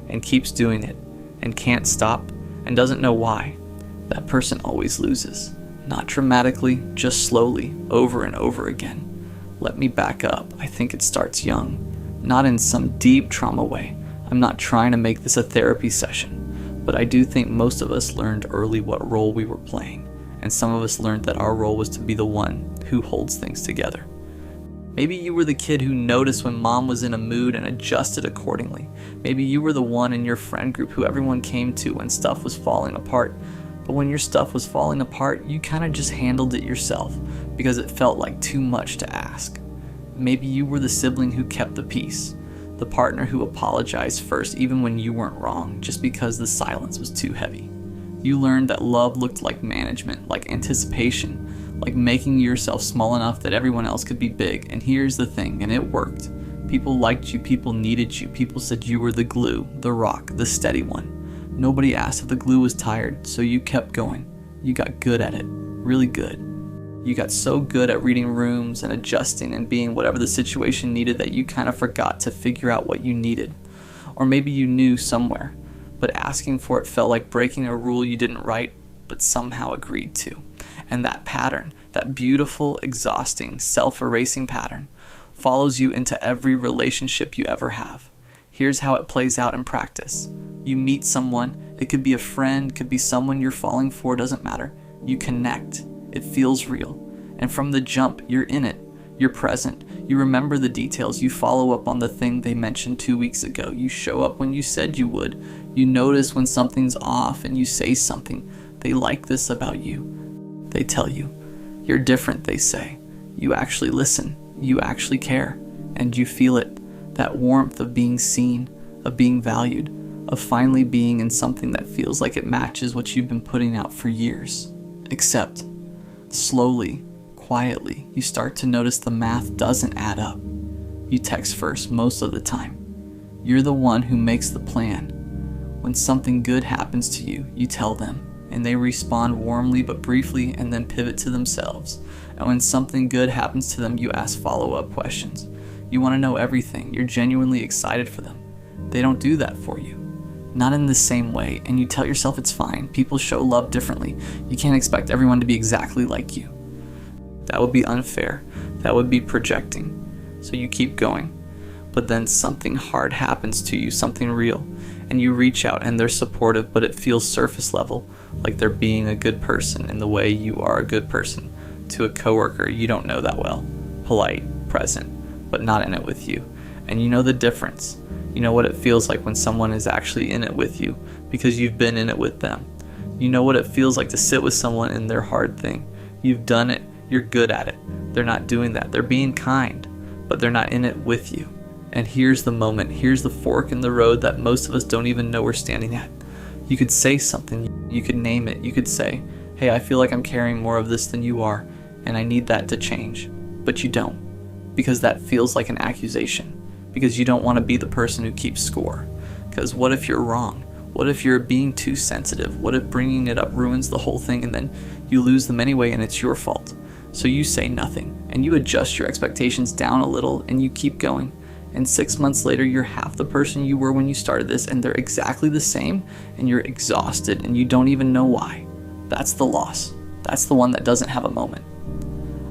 and keeps doing it, and can't stop, and doesn't know why. That person always loses. Not dramatically, just slowly, over and over again. Let me back up. I think it starts young. Not in some deep trauma way. I'm not trying to make this a therapy session, but I do think most of us learned early what role we were playing, and some of us learned that our role was to be the one who holds things together. Maybe you were the kid who noticed when mom was in a mood and adjusted accordingly. Maybe you were the one in your friend group who everyone came to when stuff was falling apart. But when your stuff was falling apart, you kind of just handled it yourself because it felt like too much to ask. Maybe you were the sibling who kept the peace, the partner who apologized first even when you weren't wrong, just because the silence was too heavy. You learned that love looked like management, like anticipation, like making yourself small enough that everyone else could be big. And here's the thing, and it worked. People liked you, people needed you, people said you were the glue, the rock, the steady one. Nobody asked if the glue was tired, so you kept going. You got good at it, really good. You got so good at reading rooms and adjusting and being whatever the situation needed that you kind of forgot to figure out what you needed. Or maybe you knew somewhere, but asking for it felt like breaking a rule you didn't write, but somehow agreed to. And that pattern, that beautiful, exhausting, self-erasing pattern, follows you into every relationship you ever have. Here's how it plays out in practice. You meet someone, it could be a friend, could be someone you're falling for, doesn't matter. You connect, it feels real. And from the jump, you're in it, you're present, you remember the details, you follow up on the thing they mentioned 2 weeks ago, you show up when you said you would, you notice when something's off and you say something. They like this about you. They tell you. You're different, they say. You actually listen, you actually care, and you feel it. That warmth of being seen, of being valued, of finally being in something that feels like it matches what you've been putting out for years. Except, slowly, quietly, you start to notice the math doesn't add up. You text first most of the time. You're the one who makes the plan. When something good happens to you, you tell them, and they respond warmly but briefly and then pivot to themselves. And when something good happens to them, you ask follow-up questions. You want to know everything. You're genuinely excited for them. They don't do that for you. Not in the same way, and you tell yourself it's fine. People show love differently. You can't expect everyone to be exactly like you. That would be unfair. That would be projecting. So you keep going. But then something hard happens to you, something real, and you reach out and they're supportive, but it feels surface level, like they're being a good person in the way you are a good person to a coworker you don't know that well. Polite, present, but not in it with you. And you know the difference. You know what it feels like when someone is actually in it with you because you've been in it with them. You know what it feels like to sit with someone in their hard thing. You've done it. You're good at it. They're not doing that. They're being kind, but they're not in it with you. And here's the moment. Here's the fork in the road that most of us don't even know we're standing at. You could say something. You could name it. You could say, hey, I feel like I'm carrying more of this than you are, and I need that to change. But you don't, because that feels like an accusation. Because you don't want to be the person who keeps score. Because what if you're wrong? What if you're being too sensitive? What if bringing it up ruins the whole thing and then you lose them anyway and it's your fault? So you say nothing and you adjust your expectations down a little and you keep going. And 6 months later, you're half the person you were when you started this and they're exactly the same and you're exhausted and you don't even know why. That's the loss. That's the one that doesn't have a moment.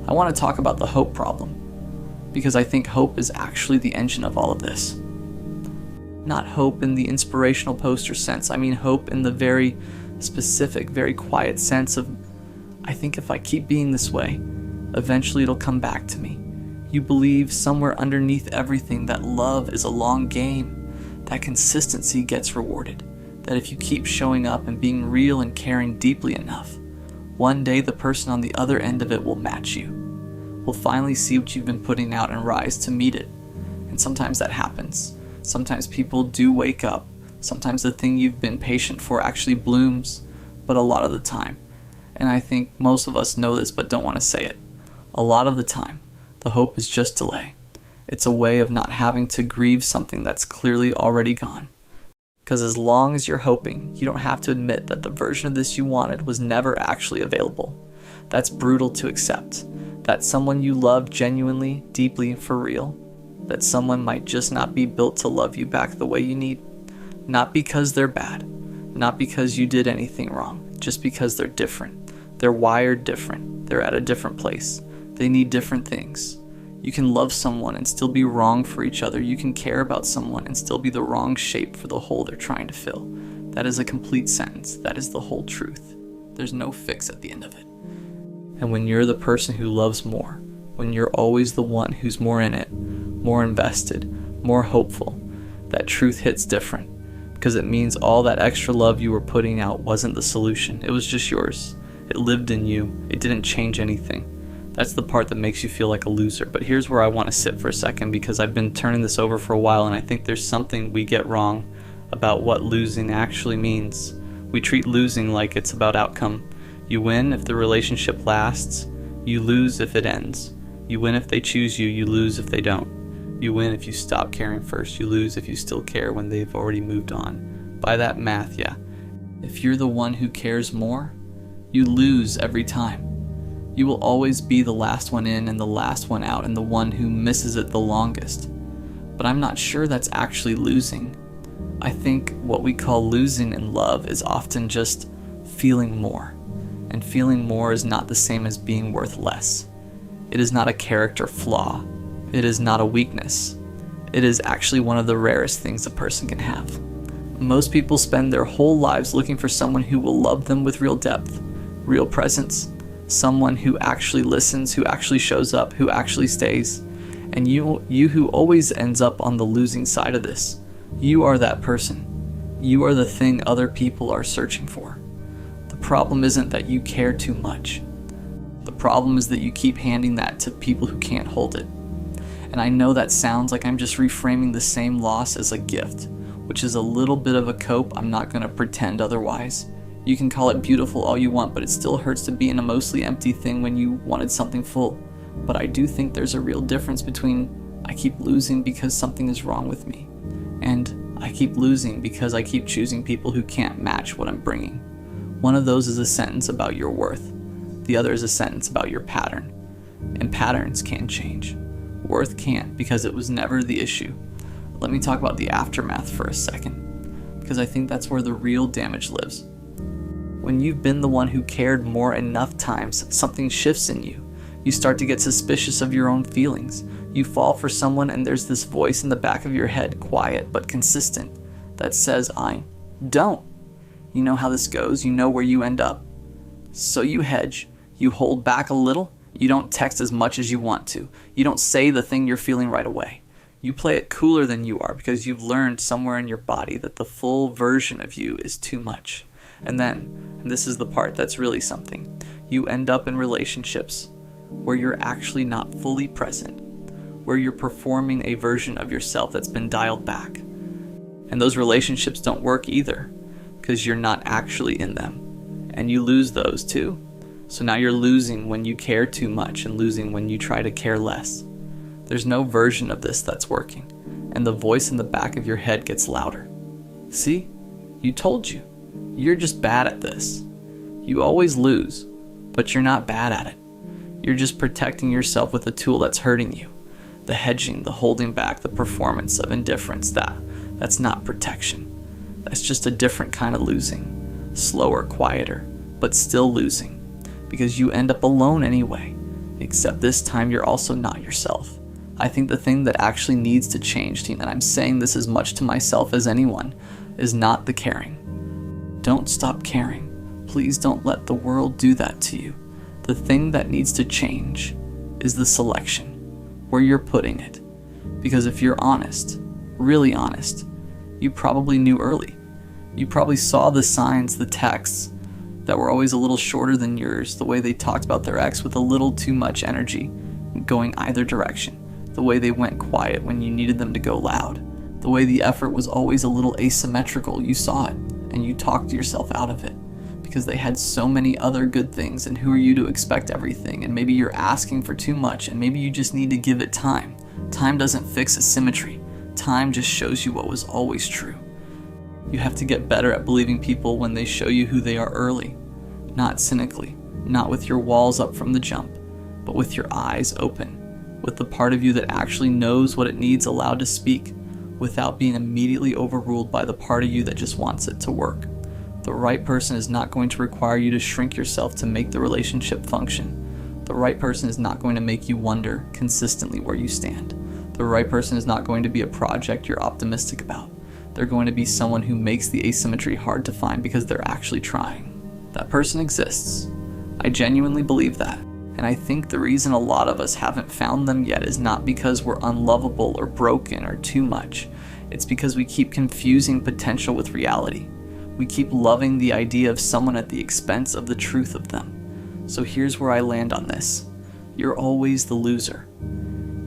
I want to talk about the hope problem, because I think hope is actually the engine of all of this. Not hope in the inspirational poster sense. I mean hope in the very specific, very quiet sense of, I think if I keep being this way, eventually it'll come back to me. You believe somewhere underneath everything that love is a long game, that consistency gets rewarded, that if you keep showing up and being real and caring deeply enough, one day the person on the other end of it will match you. will finally see what you've been putting out and rise to meet it. And sometimes that happens. Sometimes people do wake up. Sometimes the thing you've been patient for actually blooms, but a lot of the time, and I think most of us know this but don't want to say it, a lot of the time, the hope is just delay. It's a way of not having to grieve something that's clearly already gone. Because as long as you're hoping, you don't have to admit that the version of this you wanted was never actually available. That's brutal to accept. That someone you love genuinely, deeply, for real, that someone might just not be built to love you back the way you need. Not because they're bad, not because you did anything wrong, just because they're different. They're wired different. They're at a different place. They need different things. You can love someone and still be wrong for each other. You can care about someone and still be the wrong shape for the hole they're trying to fill. That is a complete sentence. That is the whole truth. There's no fix at the end of it. And when you're the person who loves more, when you're always the one who's more in it, more invested, more hopeful, that truth hits different. Because it means all that extra love you were putting out wasn't the solution. It was just yours. It lived in you. It didn't change anything. That's the part that makes you feel like a loser. But here's where I want to sit for a second, because I've been turning this over for a while, and I think there's something we get wrong about what losing actually means. We treat losing like it's about outcome. You win if the relationship lasts. You lose if it ends. You win if they choose you. You lose if they don't. You win if you stop caring first. You lose if you still care when they've already moved on. By that math, yeah. If you're the one who cares more, you lose every time. You will always be the last one in and the last one out and the one who misses it the longest. But I'm not sure that's actually losing. I think what we call losing in love is often just feeling more. And feeling more is not the same as being worth less. It is not a character flaw. It is not a weakness. It is actually one of the rarest things a person can have. Most people spend their whole lives looking for someone who will love them with real depth, real presence, someone who actually listens, who actually shows up, who actually stays. And you who always ends up on the losing side of this, you are that person. You are the thing other people are searching for. The problem isn't that you care too much. The problem is that you keep handing that to people who can't hold it. And I know that sounds like I'm just reframing the same loss as a gift, which is a little bit of a cope. I'm not going to pretend otherwise. You can call it beautiful all you want, but it still hurts to be in a mostly empty thing when you wanted something full. But I do think there's a real difference between I keep losing because something is wrong with me, and I keep losing because I keep choosing people who can't match what I'm bringing. One of those is a sentence about your worth. The other is a sentence about your pattern. And patterns can change. Worth can't, because it was never the issue. Let me talk about the aftermath for a second, because I think that's where the real damage lives. When you've been the one who cared more enough times, something shifts in you. You start to get suspicious of your own feelings. You fall for someone and there's this voice in the back of your head, quiet but consistent, that says, don't. You know how this goes. You know where you end up. So you hedge. You hold back a little. You don't text as much as you want to. You don't say the thing you're feeling right away. You play it cooler than you are because you've learned somewhere in your body that the full version of you is too much. And then, and this is the part that's really something, you end up in relationships where you're actually not fully present, where you're performing a version of yourself that's been dialed back. And those relationships don't work either because you're not actually in them. And you lose those too. So now you're losing when you care too much and losing when you try to care less. There's no version of this that's working, and the voice in the back of your head gets louder. See? You told you. You're just bad at this. You always lose, but you're not bad at it. You're just protecting yourself with a tool that's hurting you. The hedging, the holding back, the performance of indifference, that's not protection. That's just a different kind of losing. Slower, quieter, but still losing. Because you end up alone anyway, except this time you're also not yourself. I think the thing that actually needs to change, team, and I'm saying this as much to myself as anyone, is not the caring. Don't stop caring. Please don't let the world do that to you. The thing that needs to change is the selection, where you're putting it. Because if you're honest, really honest, you probably knew early. You probably saw the signs, the texts, that were always a little shorter than yours, the way they talked about their ex with a little too much energy, going either direction, the way they went quiet when you needed them to go loud, the way the effort was always a little asymmetrical. You saw it, and you talked yourself out of it, because they had so many other good things, and who are you to expect everything? And maybe you're asking for too much, and maybe you just need to give it time. Time doesn't fix asymmetry. Time just shows you what was always true. You have to get better at believing people when they show you who they are early, not cynically, not with your walls up from the jump, but with your eyes open, with the part of you that actually knows what it needs allowed to speak, without being immediately overruled by the part of you that just wants it to work. The right person is not going to require you to shrink yourself to make the relationship function. The right person is not going to make you wonder consistently where you stand. The right person is not going to be a project you're optimistic about. They're going to be someone who makes the asymmetry hard to find because they're actually trying. That person exists. I genuinely believe that. And I think the reason a lot of us haven't found them yet is not because we're unlovable or broken or too much. It's because we keep confusing potential with reality. We keep loving the idea of someone at the expense of the truth of them. So here's where I land on this. You're always the loser.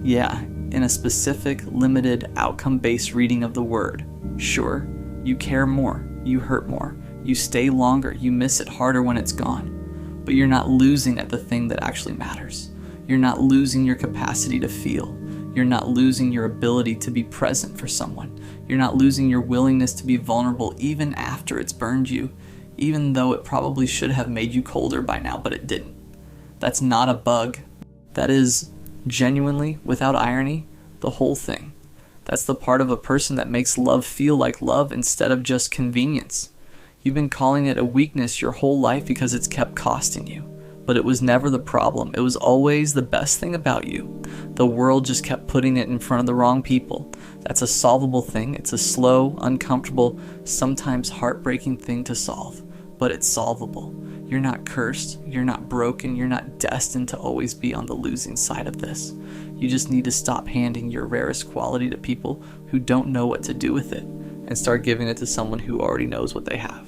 Yeah, in a specific, limited, outcome-based reading of the word. Sure, you care more, you hurt more, you stay longer, you miss it harder when it's gone. But you're not losing at the thing that actually matters. You're not losing your capacity to feel. You're not losing your ability to be present for someone. You're not losing your willingness to be vulnerable even after it's burned you, even though it probably should have made you colder by now, but it didn't. That's not a bug. That is, genuinely, without irony, the whole thing. That's the part of a person that makes love feel like love instead of just convenience. You've been calling it a weakness your whole life because it's kept costing you. But it was never the problem. It was always the best thing about you. The world just kept putting it in front of the wrong people. That's a solvable thing. It's a slow, uncomfortable, sometimes heartbreaking thing to solve. But it's solvable. You're not cursed. You're not broken. You're not destined to always be on the losing side of this. You just need to stop handing your rarest quality to people who don't know what to do with it and start giving it to someone who already knows what they have.